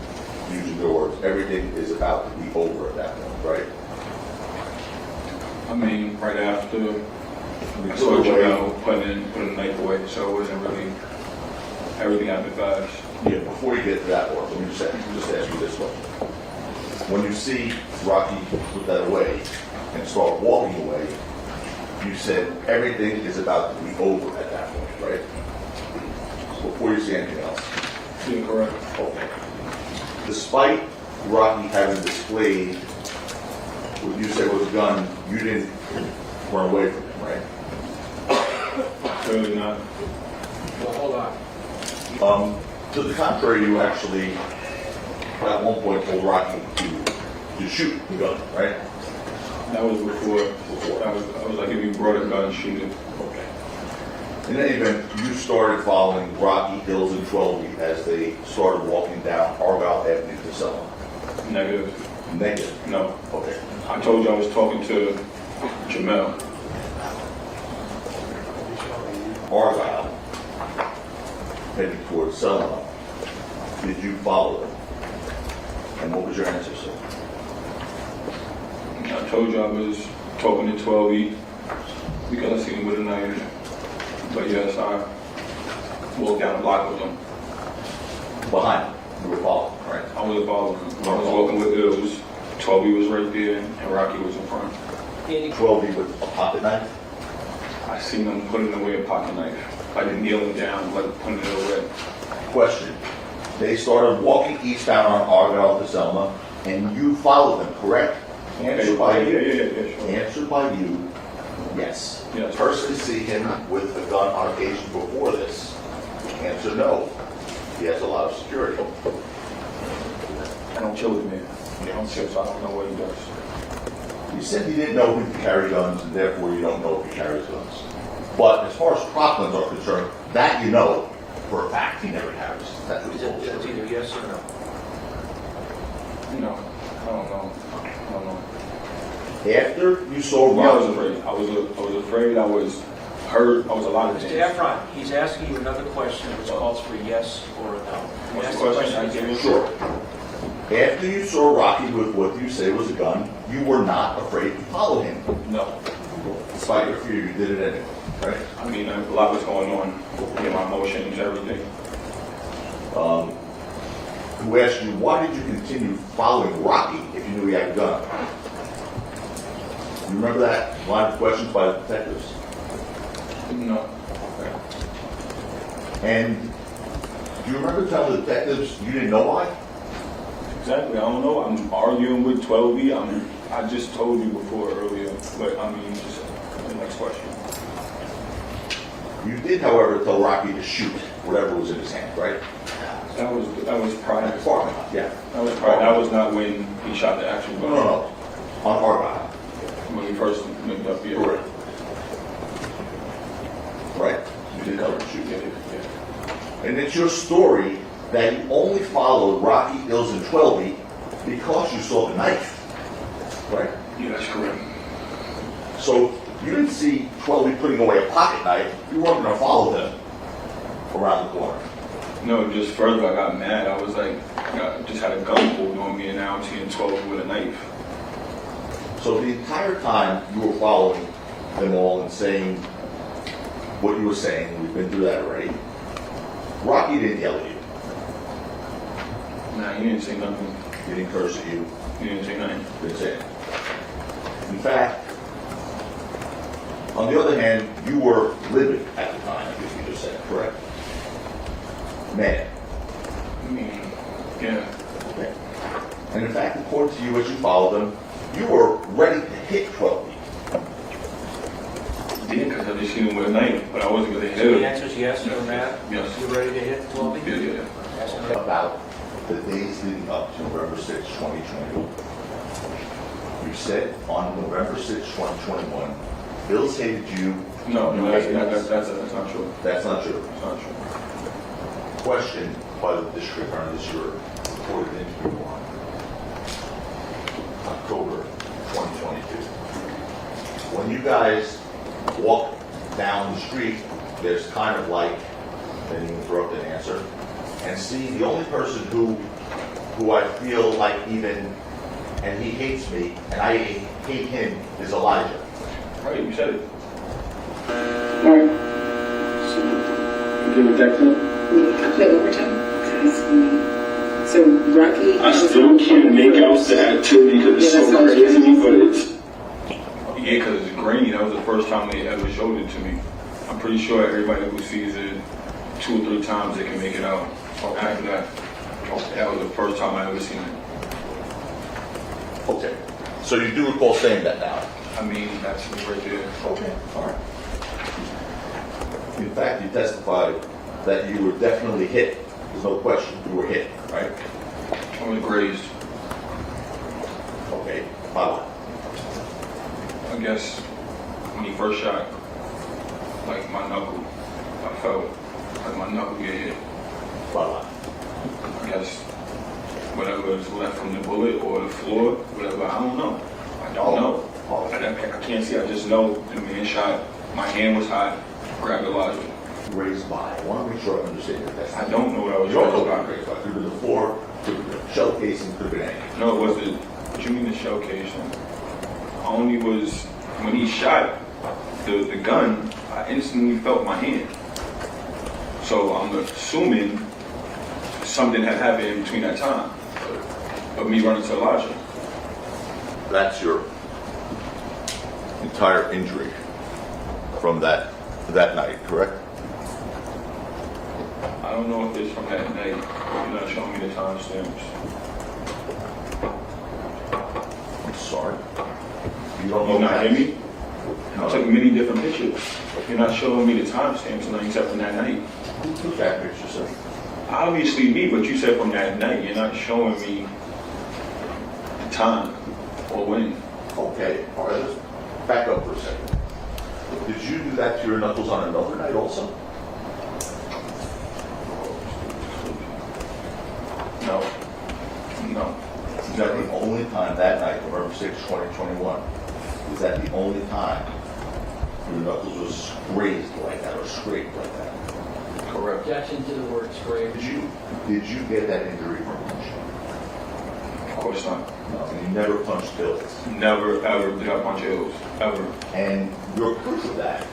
using your words, everything is about to be over at that point, right? I mean, right after We I took saw away- Joe putting the knife away, so it wasn't really, everything happened fast. Yeah, before you get to that part, let me just ask you this question. When you see Rocky put that away and start walking away, you said everything is about to be over at that point, right? Before you see anything else. Yeah, correct. Okay. Despite Rocky having displayed what you said was a gun, you didn't run away from him, right? Really not. Well, hold on. To the contrary, you actually, at one point, told Rocky to shoot the gun, right? That was before. I was like, if you brought a gun, shoot it. Okay. In any event, you started following Rocky, Hills, and 12 as they started walking down Argyle Avenue to Selma. Negative. Negative. No. Okay. I told you I was talking to Jamel. Argyle, heading towards Selma. Did you follow them? And what was your answer, sir? I told you I was talking to 12E because I seen him with a knife. But yes, I walked down the block with him. Behind him. You were following, right? I was following him. I was walking with Ills. 12E was right there, and Rocky was in front. 12 with a pocket knife? I seen him putting away a pocket knife. Like kneeling down, like putting it away. Question. They started walking eastbound on Argyle to Selma, and you followed them, correct? Answer by you. Yeah, sure. Answer by you, yes. Yes. Personally see him with a gun on occasion before this. Answer no. He has a lot of security. I don't chill with me. I don't chill, so I don't know what he does. You said you didn't know if he carried guns, and therefore you don't know if he carries guns. But as far as prop guns are concerned, that you know for a fact he never carries. That's what he told you. That's either yes or no. No, I don't know. After you saw Yeah, I was Rocky, afraid. I was afraid. I was hurt. I was a lot of Mr. things. Efron, he's asking you another question which calls for yes or a no. What's Ask the question? again. sure. After you saw Rocky with what you say was a gun, you were not afraid to follow him. No. Despite your fear, you did it anyway, right? I mean, a lot was going on. Yeah, my emotions, everything. Who asked you, why did you continue following Rocky if you knew he had a gun? You remember that line of questions by the detectives? No. And do you remember telling the detectives you didn't know why? Exactly. I don't know. I'm arguing with 12E. I just told you before earlier, but I mean, just the next question. You did, however, tell Rocky to shoot whatever was in his hand, right? That was prior. Yeah. That was prior. That was not when he shot the actual gun. No. On Argyle. When we first linked up here. Correct. Right? You did tell him to shoot. Yeah. And it's your story that you only followed Rocky, Ills, and 12 because you saw the knife. Right? Yeah, that's correct. So you didn't see 12 putting away a pocket knife. You weren't going to follow them around the corner. No, just further, I got mad. I was like, I just had a gun pulled on me, and now I'm seeing 12 with a knife. So the entire time you were following them all and saying what you were saying, we've been through that already, Rocky didn't yell at you. Nah, he didn't say nothing. He didn't curse at you. He didn't say nothing. He didn't say it. In fact, on the other hand, you were livid at the time, I think you just said, correct? Mad. I mean, you as you followed him, you were ready to hit 12 feet. Yeah, because I just seen him with a knife, but I wasn't gonna So hit the him. answer is yes, you're mad? Yes. You're ready to hit 12 feet? Yeah. Yes or no? About the days leading up to November 6, 2021. You said on November 6, 2021, Bills hated you. No, You that's hated us. not true. That's not true. That's not true. Question by the district attorney this year reported interview on October 2022. When you guys walk down the street, there's kind of like, then you interrupt and answer, and see the only person who I feel like even, and he hates me, and I hate him, is Elijah. Right, you said it. Alright. So, you give it that clip? I play overtime. So Rocky. I still can't make out the activity because it's Yeah, so that sounds crazy, but it's. Yeah, because it's grainy. That was the first time they ever showed it to me. I'm pretty sure everybody who sees it 2 or 3 times, they can make it out. After that, that was the first time I ever seen it. Okay. So you do recall saying that now? I mean, that's it right there. Okay, all right. In fact, you testified that you were definitely hit. There's no question, you were hit, right? I was grazed. Okay, by what? I guess when he first shot, like my knuckle, I felt like my knuckle get hit. By what? I guess whatever is left from the bullet or the floor, whatever, I don't know. I don't know. Oh. I can't see, I just know the man shot, my hand was hot, grabbed Elijah. Raised by. I want to make sure I understand your I testimony. don't know what I was You don't know raised what by. you raised by. Could have been the floor, could have been a shell casing, could have been anything. No, it was what you mean the shell casing? Only was, when he shot the gun, I instantly felt my hand. So I'm assuming something had happened in between that time of me running to Elijah. That's your entire injury from that night, correct? I don't know if it's from that night. You're not showing me the timestamps. I'm sorry. You don't know You're not that? hear me? I took many different pictures. You're not showing me the timestamps, no, except from that night. Who took that picture, sir? Obviously me, but you said from that night. You're not showing me the time or when. Okay, all right, let's back up for a second. Did you do that to your knuckles on another night also? No. Is that the only time that night, November 6, 2021? Is that the only time your knuckles was grazed like that or scraped like that? Correct. Objection to the word scrape. Did you get that injury from punching? Of course not. No, and you never punched Bills. Never ever did I punch Hills. Ever. And your proof of that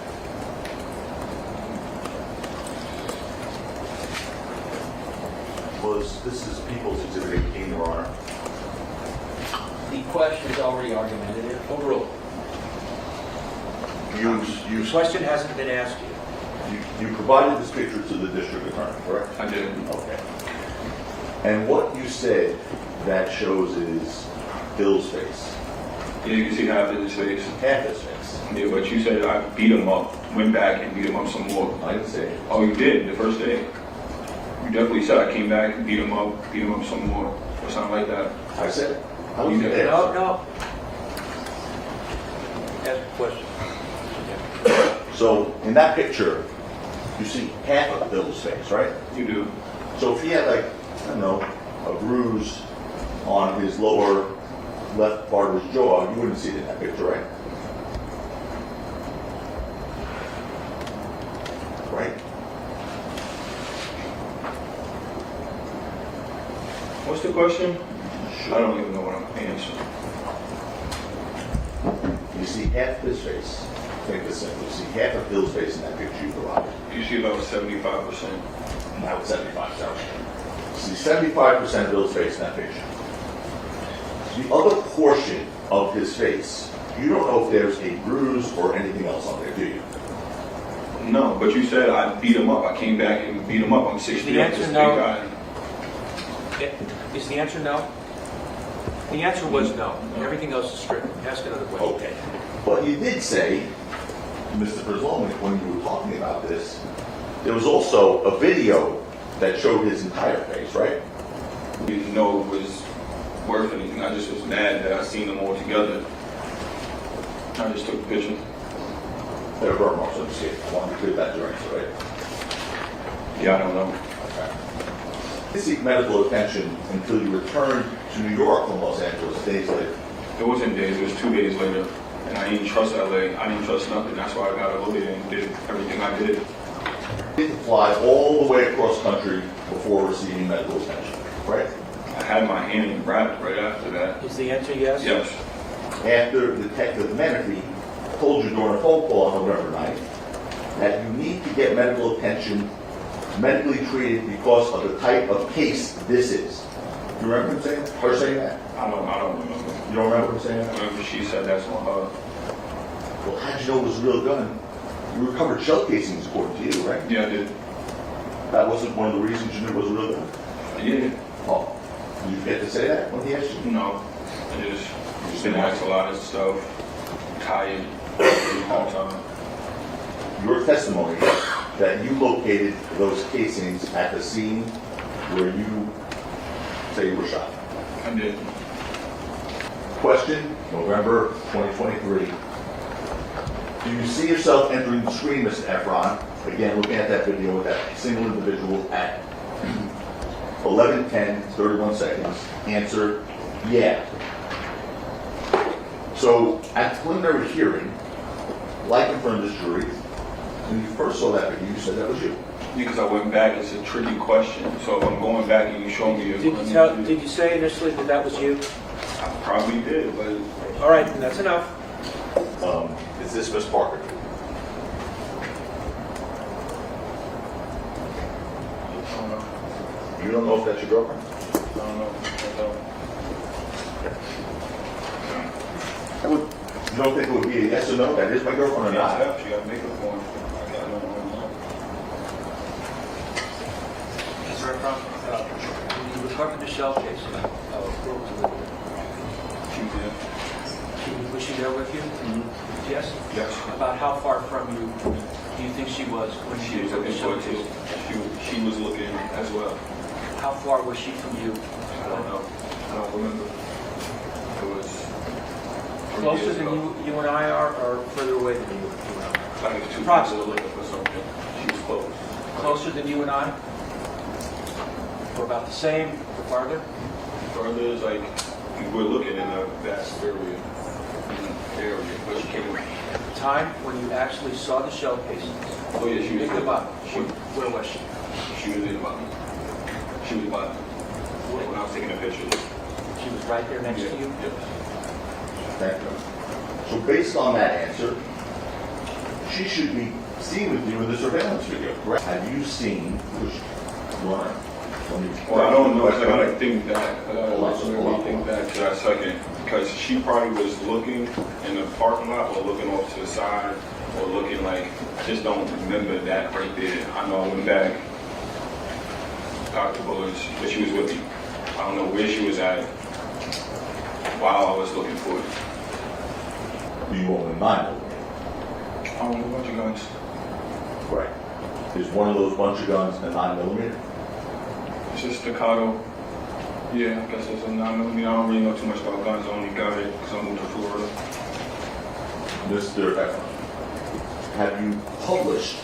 was, this is People's Exhibit 18, Your Honor. The question is already argumentative. Overruled. You The question hasn't been asked yet. You provided this picture to the district attorney, correct? I did. Okay. And what you said that shows is Bill's face, Yeah, you can see half of his face. half his face. Yeah, but you said I beat him up. Went back and beat him up some more. I didn't say it. Oh, you did the first day. You definitely said I came back and beat him up some more, or something like that. I said it. I You was did. there. No. Ask a question. So in that picture, you see half of Bill's face, right? You do. So if he had like, I don't know, a bruise on his lower left part of his jaw, you wouldn't see it in that picture, right? Right? What's the question? I don't even know what I'm answering. You see half his face. Think this simple. You see half of Bill's face in that picture you provided. You see about 75%. That was 75%. See 75% of Bill's face in that picture. The other portion of his face, you don't know if there's a bruise or anything else on there, do you? No, but you said I beat him up. I came back and beat him up. I'm 6'3". The I'm answer this big no. guy. Is the answer no? The answer was no. Everything else is stricken. Ask another question. Okay. But you did say, Mr. Brzlonik, when you were talking about this, there was also a video that showed his entire face, right? Didn't know it was worth anything. I just was mad that I seen them all together. I just took the picture. There were burn marks on the skin. I wanted to clear that your answer, right? Yeah, I don't know. You seek medical attention until you returned to New York from Los Angeles days later. It wasn't days, it was 2 days later. And I didn't trust LA. I didn't trust nothing. That's why I got a lawyer and did everything I did. You had to fly all the way across country before receiving medical attention, right? I had my hand wrapped right after that. Is the answer yes? Yes. After Detective Menifee told you during a phone call on November 9th that you need to get medical attention medically treated because of the type of case this is. You remember him saying, her saying that? I don't remember. You don't remember him saying I that? remember she said that's on her. Well, how'd you know it was a real gun? You recovered shell casings according to you, right? Yeah, I did. That wasn't one of the reasons you knew it was a real gun? Yeah. Oh, did you get to say that when he asked you? No. I just been asked a lot of stuff. Tired. All the time. Your testimony that you located those casings at the scene where you say you were shot. I did. Question, November 2023. Do you see yourself entering the screen, Mr. Efron? Again, looking at that video with that single individual at 11:10, 31 seconds. Answer, yeah. So, at the preliminary hearing, like in front of this jury, when you first saw that video, you said that was you. Because I went back, it's a tricky question. So if I'm going back and you show me Did you say initially that that was you? I probably did, but All right, then that's enough. Is this Miss Parker? I don't know. You don't know if that's your girlfriend? I don't know. You don't think it would be a yes or no? That is my girlfriend or not? She got makeup on. I don't know. Mr. Efron, when you recovered the shell case, where was Olivia? She did. Was she there with you? Yes? Yes. About how far from you do you think she was when She you was took the looking shell for it case? too. She was looking as well. How far was she from you? I don't know. I don't remember. It was 3 Closer years than ago. you and I are, or further away than you and I? Like if 2 Approximately. people looking for something. She was close. Closer than you and I? Or about the same, or farther? Further is like we're looking in a vast area. But she came. The time when you actually saw the shell cases? Oh yeah, she was. Pick them up. She Where was she? was in about me. She was by me. When I was taking a picture. She was right there next to you? Yes. Thank you. So based on that answer, she should be seen with you in the surveillance video, correct? Have you seen, Lauren? Well, I don't know. I gotta think back. I gotta Hold on. really think back to that second. Because she probably was looking in the parking lot or looking off to the side or looking like, I just don't remember that right there. I know I went back, got the bullets, but she was with me. I don't know where she was at while I was looking for it. Do you own a 9mm? I don't know a bunch of guns. Right. Is one of those bunch of guns a 9mm? It's just staccato. Yeah, I guess it's a 9mm. I don't really know too much about guns. I only got it because I moved to Florida. Mr. Efron, have you published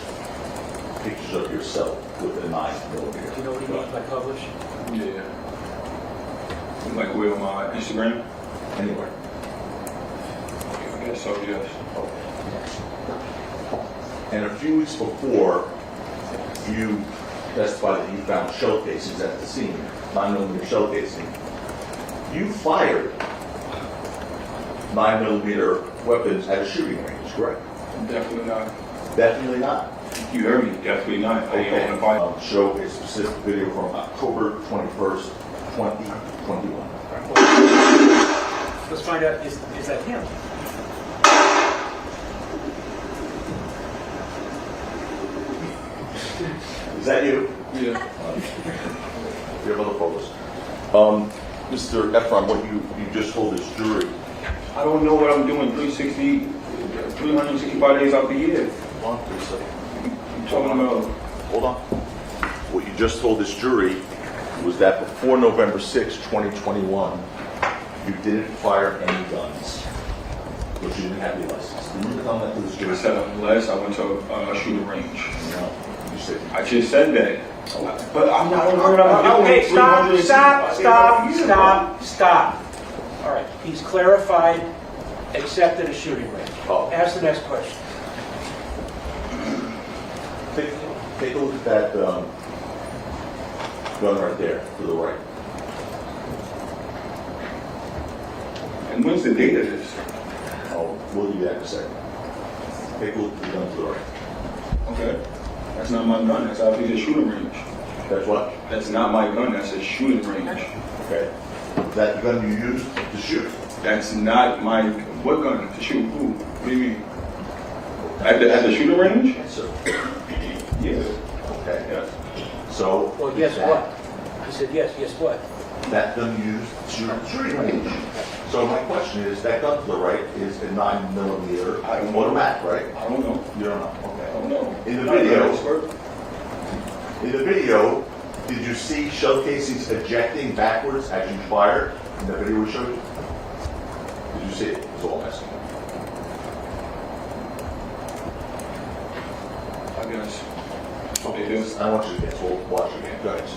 pictures of yourself with a 9mm? Do you know what he means by publish? Yeah. Like where on my Instagram? Anywhere. I guess so, yes. And a few weeks before you testified that you found shell casings at the scene, 9mm shell casing, you fired 9mm weapons at a shooting range, correct? Definitely not. Definitely not. You heard me. Definitely not. I ain't on the fight. Show a specific video from October 21st, 2021. Let's find out, is that him? Is that you? Yeah. You have other photos. Mr. Efron, what you just told this jury, I don't know what I'm doing 365 days out the year. hold on, please, sir. I'm talking about, Hold on. What you just told this jury was that before November 6, 2021, you didn't fire any guns, but you didn't have your license. Did you tell that to this I jury? said, unless I went to a shooting range. No, you said. I just said that. But I'm not, I don't know what I'm doing. Okay, stop, 365 stop. All right, he's clarified, accepted a shooting range. Oh. Ask the next question. Take a look at that gun right there to the right. And when's the date of this? Oh, we'll give you that in a second. Take a look at the gun to the right. Okay. That's not my gun. That's obviously a shooting range. That's what? That's not my gun. That's a shooting range. Okay. Is that the gun you used to shoot? That's not my, what gun? To shoot who? What do you mean? At the shooting range? Yes, sir. Yeah. Okay. Yes. So. Well, guess that- what? He said, yes, guess what? That gun used to shoot at the shooting range. So my question is, that gun to the right is a 9mm I don't know. automatic, right? I don't know. You don't know? I Okay. don't know. In the I'm not an video- expert. In the video, did you see shell casings ejecting backwards as you fired? In the video we showed you? Did you see it? That's all I'm asking. I guess. Okay, Yes. I don't want you to guess. We'll watch it again. Go ahead.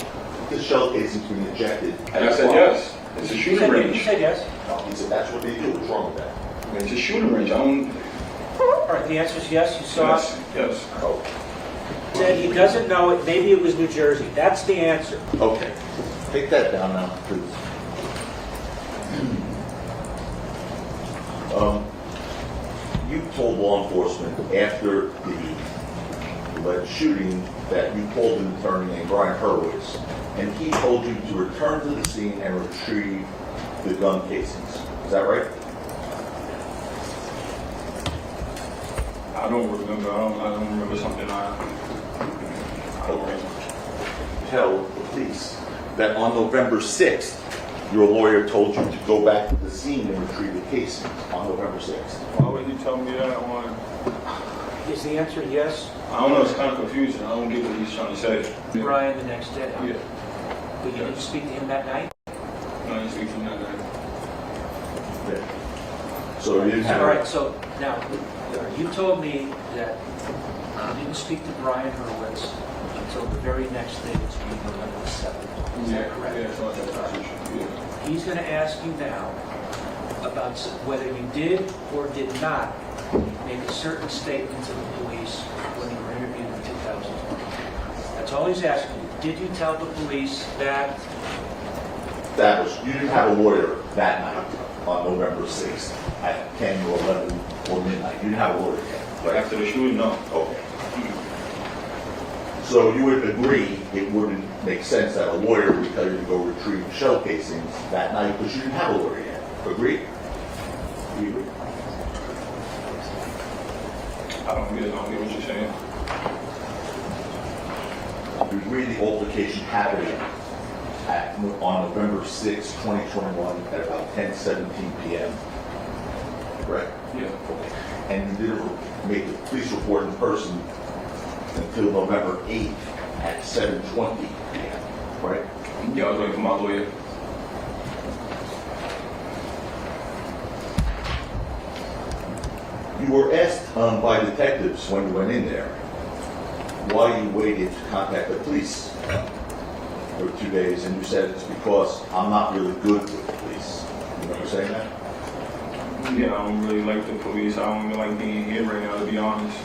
The shell casings being ejected. And I said yes. It's a You shooting said, you range. said yes. No, he said that's what they do. What's wrong with that? It's a shooting range. I don't. All right, the answer is yes, you saw Yes. it. Yes. Oh, Said he doesn't know it, maybe it was New Jersey. That's the answer. okay. Take that down now, please. You told law enforcement after the alleged shooting that you called an attorney named Brian Hurwitz, and he told you to return to the scene and retrieve the gun casings. Is that right? I don't remember. I don't remember something. I don't remember. Tell the police that on November 6th, your lawyer told you to go back to the scene and retrieve the casings on November 6th. Why would you tell me that one? Is the answer yes? I don't know. It's kind of confusing. I don't get what he's trying to say. Brian the next day. Yeah. But you didn't speak to him that night? No, he's speaking that night. Okay. So you didn't have. All right, so now, you told me that you didn't speak to Brian Hurwitz until the very next day, which would be November 7th. Is that correct? Yeah, so that's yeah. He's going to ask you now about whether you did or did not make a certain statement to the police when you were interviewed in 2020. That's all he's asking you. Did you tell the police that? That was, you didn't have a lawyer that night on November 6th at 10 or 11 or midnight. You didn't have a lawyer yet, But right? after the shooting, no. Okay. So you would agree it wouldn't make sense that a lawyer would tell you to go retrieve shell casings that night because you didn't have a lawyer yet. Agree? You agree? I don't get what you're saying. You agree the altercation happened on November 6, 2021 at about 10:17 p.m. Correct? Yeah. And you didn't make the police report in person until November 8th at 7:20 p.m. Right? Yeah, I was waiting for my lawyer. You were asked by detectives when you went in there why you waited to contact the police for 2 days, and you said it's because I'm not really good with the police. You remember saying that? Yeah, I don't really like the police. I don't even like being here right now, to be honest.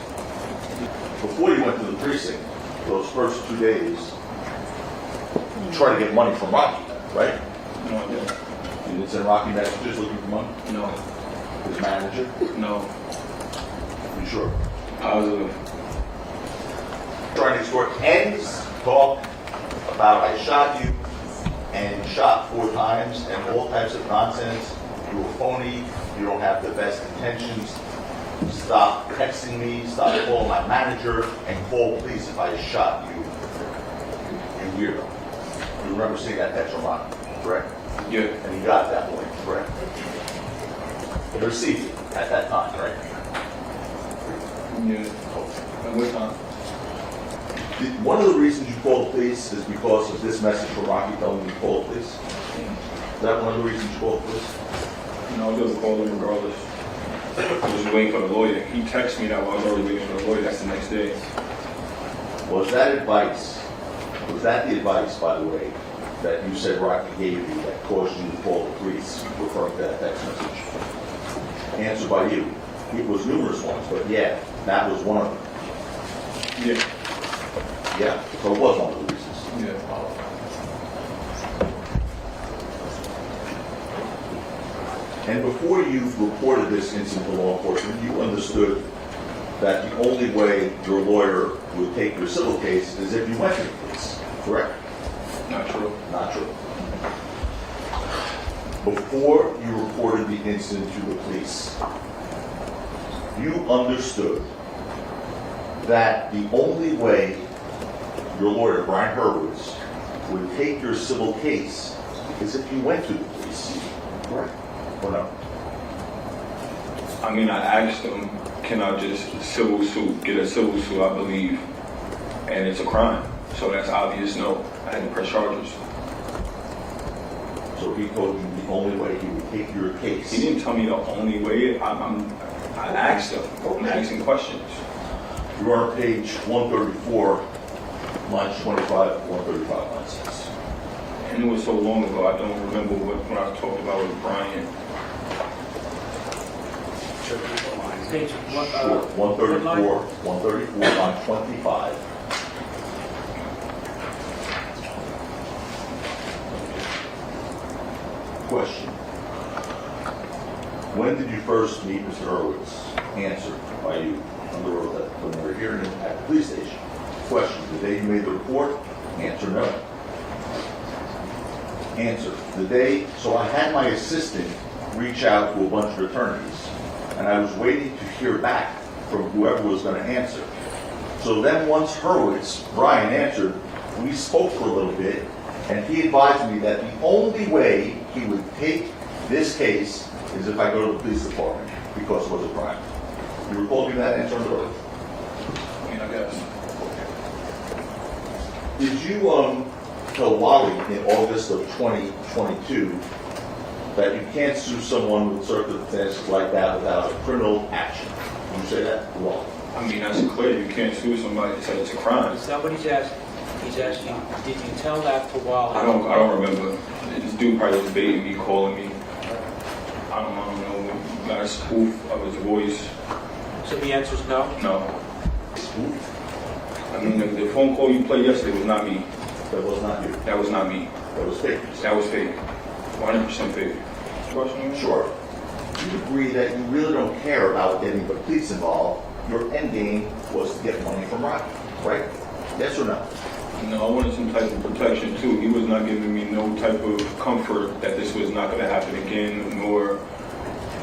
Before you went to the precinct, those first 2 days, you tried to get money from Rocky, right? No, I didn't. You didn't send Rocky messages looking for money? No. His manager? No. You sure? Positive. Trying to extort ends talk about I shot you and shot 4 times and all types of nonsense. You're a phony. You don't have the best intentions. Stop texting me. Stop calling my manager and call police if I shot you. You weirdo. You remember seeing that text from Rocky, correct? Yeah, And he got that warning, correct? He received it at that time, right? yeah. At what time? One of the reasons you called the police is because of this message from Rocky telling you to call the police? Is that one of the reasons you called the police? No, I was gonna call him regardless. I was waiting for the lawyer. He texted me that while I was already waiting for the lawyer. That's the next day. Was that advice, was that the advice, by the way, that you said Rocky gave you that caused you to call the police, referring to that text message? Answered by you. It was numerous ones, but yeah, that was one of them. Yeah, Yeah, so it was one of the reasons. yeah. And before you reported this incident to law enforcement, you understood that the only way your lawyer would take your civil case is if you went to the police, correct? Not true. Not true. Before you reported the incident to the police, you understood that the only way your lawyer, Brian Hurwitz, would take your civil case is if you went to the police, correct? Or no? I mean, I asked him, can I just get a civil suit, I believe, and it's a crime. So that's obvious no. I had to press charges. So he told you the only way he would take your case. He didn't tell me the only way. I asked him. I'm asking questions. You are on page 134, lines 25, 135, line 6. And it was so long ago, I don't remember when I talked about with Brian. Page one, Sure, 134, what line? 134, line 25. Question. When did you first meet Mr. Hurwitz? Answer by you under oath when you were hearing him at the police station. Question. The day you made the report? Answer no. Answer. The day, so I had my assistant reach out to a bunch of attorneys, and I was waiting to hear back from whoever was going to answer. So then once Hurwitz, Brian, answered, we spoke for a little bit, and he advised me that the only way he would take this case is if I go to the police department, because it was a crime. You recall giving that answer under oath? I mean, I guess. Did you tell Wally in August of 2022 that you can't sue someone with circumstances like that without a criminal action? Did you say that to Wally? I mean, that's clear. You can't sue somebody that said it's a crime. Somebody's asking, he's asking, did you tell that to Wally? I don't remember. This dude probably was baiting me, calling me. I don't know. Got a spoof of his voice. So the answer is no? No. I mean, the phone call you played yesterday was not me. That was not you. That was not me. That was fake. That was fake. 100% fake. Question? Sure. You agree that you really don't care about getting the police involved. Your end game was to get money from Rocky, right? Yes or no? No, I wanted some type of protection too. He was not giving me no type of comfort that this was not going to happen again, nor.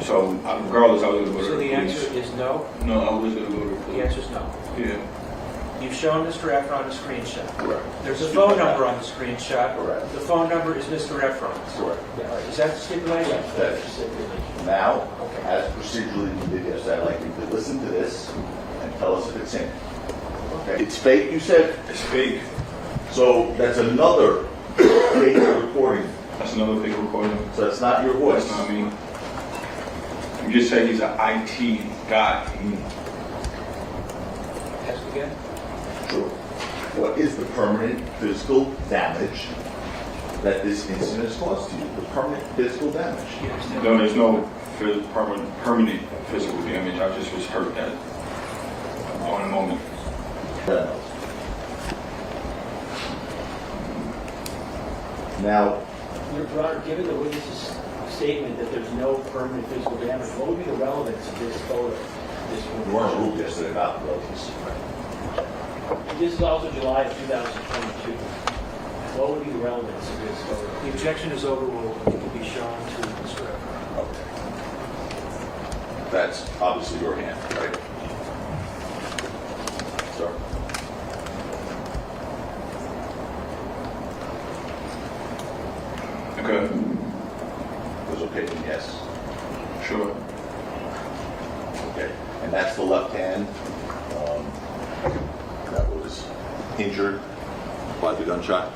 So, regardless, I was going to go to So the the police. answer is no? No, I was going to go to the The police. answer is no. Yeah. You've shown Mr. Efron a screenshot. Correct. There's a phone number on the screenshot. Correct. The phone number is Mr. Efron's. Correct. Is that the stipulation? That is. Now, as procedurally we did yesterday, I'd like you to listen to this and tell us if it's him. Okay. It's fake, you said? It's fake. So that's another fake recording. That's another fake recording. So that's not your voice. That's not me. You just said he's an IT guy. Ask again? Sure. What is the permanent physical damage that this incident has caused to you? The permanent physical damage. No, there's no permanent physical damage. I just was hurt at on a moment. Now, Your Honor, given the witness's statement that there's no permanent physical damage, what would be the relevance of this photo? you weren't ruled yesterday about the relatives. This is also July of 2022. What would be the relevance of this photo? The objection is overruled. It can be shown to Mr. Efron. Okay. That's obviously your hand, right? Sir? Okay. opinion, yes? Sure. Okay. And that's the left hand that was injured by the gunshot?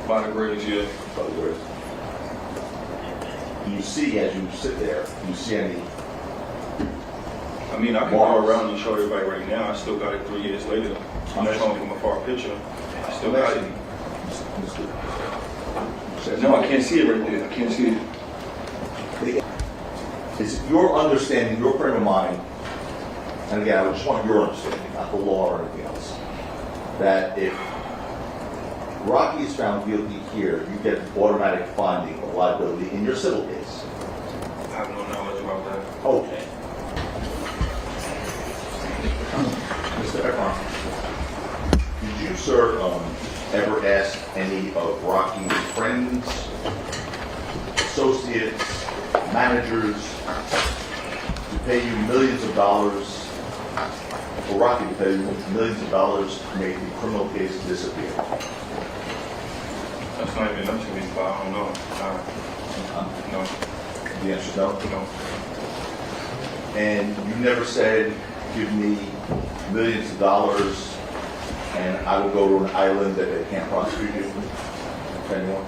By the grades, yeah. By the way. Do you see, as you sit there, do you see any? I mean, I can go around and show everybody right now. I still got it 3 years later. I'm showing from a far picture. I still got it. No, I can't see it right there. I can't see it. Is it your understanding, your frame of mind, and again, I just want your understanding, not the law or anything else, that if Rocky is found guilty here, you get an automatic finding of liability in your civil case? I have no knowledge about that. Okay. Mr. Efron, did you, sir, ever ask any of Rocky's friends, associates, managers to pay you millions of dollars, or Rocky to pay you millions of dollars to make the criminal case disappear? That's not even up to me, but I don't know. No. The answer is no? No. And you never said, give me millions of dollars and I will go to an island that they can't prosecute you? Anyone?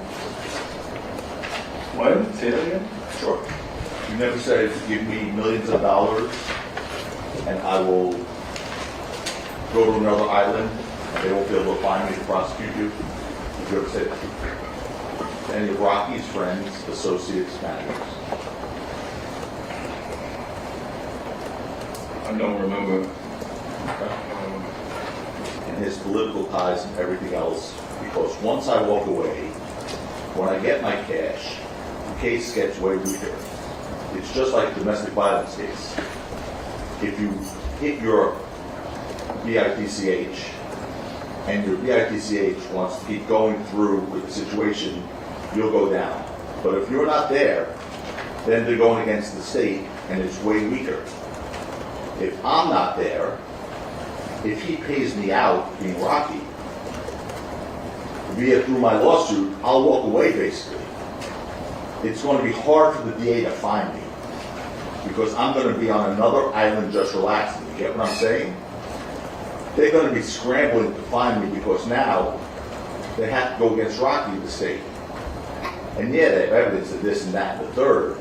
What? Say that again? Sure. You never said, give me millions of dollars and I will go to another island and they won't be able to find me to prosecute you? Did you ever say that? To any of Rocky's friends, associates, managers? I don't remember. And his political ties and everything else, because once I walk away, when I get my cash, the case gets way weaker. It's just like domestic violence case. If you hit your BITCH and your BITCH wants to keep going through with the situation, you'll go down. But if you're not there, then they're going against the state and it's way weaker. If I'm not there, if he pays me out, being Rocky, via through my lawsuit, I'll walk away basically. It's going to be hard for the DA to find me because I'm going to be on another island just relaxing. You get what I'm saying? They're going to be scrambling to find me because now they have to go against Rocky, the state. And yeah, they have evidence of this and that and the third,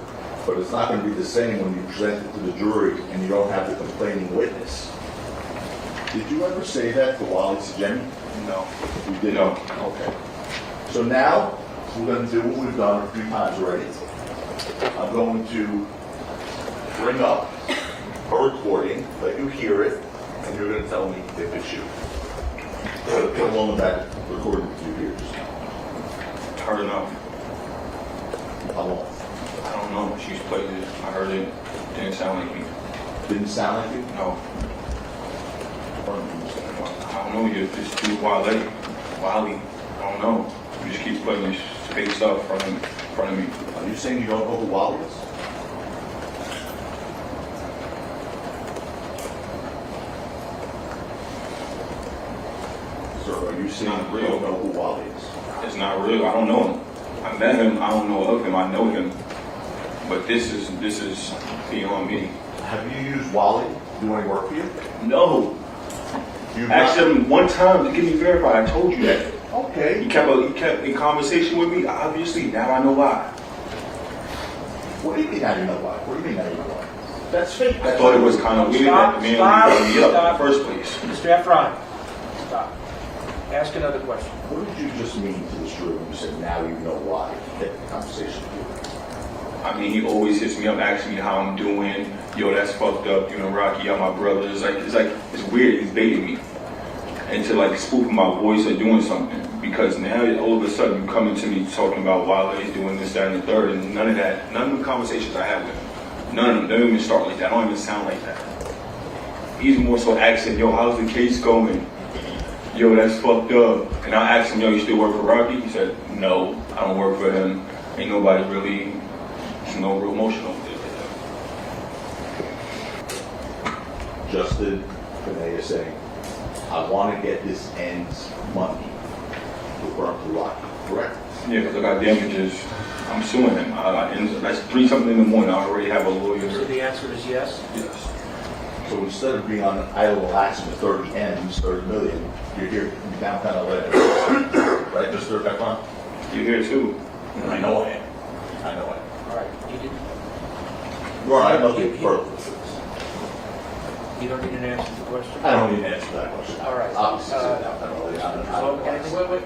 but it's not going to be the same when you present it to the jury and you don't have the complaining witness. Did you ever say that to Wally Jenny? No. You did? No. Okay. So now, we're going to do what we've done a few times already. I'm going to bring up a recording, let you hear it, and you're going to tell me if it's you. How long of that recording did you hear just now? Heard enough. How long? I don't know. She's played it. I heard it. Didn't sound like me. Didn't sound like you? No. I don't know. You're just too Wally. I don't know. You just keep putting this face up in front of me. Are you saying you don't know who Wally is? Sir, are you saying Not you real. don't know who Wally is? It's not real. I don't know him. I met him. I don't know of him. I know him. But this is beyond me. Have you used Wally to do any work for you? No. You've I asked not- him one time to get me verified. I told you that. Okay. He kept in conversation with me. Obviously, now I know why. What do you mean now you know why? What do you mean now you know why? That's fake. I thought it was kind of weird that the man would me up in the first place. Mr. Efron, stop. Ask another question. What did you just mean to this jury when you said now you know why? Get the conversation with you. I mean, he always hits me up, asking me how I'm doing. Yo, that's fucked up. You know, Rocky, y'all my brother. It's weird. He's baiting me into like spoofing my voice or doing something. Because now all of a sudden you come into me talking about Wale is doing this, that, and the third, and none of that, none of the conversations I have with him, none of them, don't even start like that. I don't even sound like that. He's more so asking, yo, how's the case going? Yo, that's fucked up. And I asked him, yo, you still work for Rocky? He said, no, I don't work for him. Ain't nobody really, there's no real emotion over there. Justin Benet is saying, I want to get this end's money. to burn to Rocky, correct? Yeah, because I got damages. I'm suing him. And that's 3 something in the morning. I already have a lawyer. So the answer is yes? Yes. So instead of being on an idle accident with 30 M's, 30 million, you're here in downtown LA. Right, Mr. Beckman? You're here too. I know I am. I know I am. All right, you didn't, Ron, I have nothing further with this. you don't need an answer to the question? I don't need an answer to that question. All right. Obviously, it's in downtown LA. I don't know. Wait,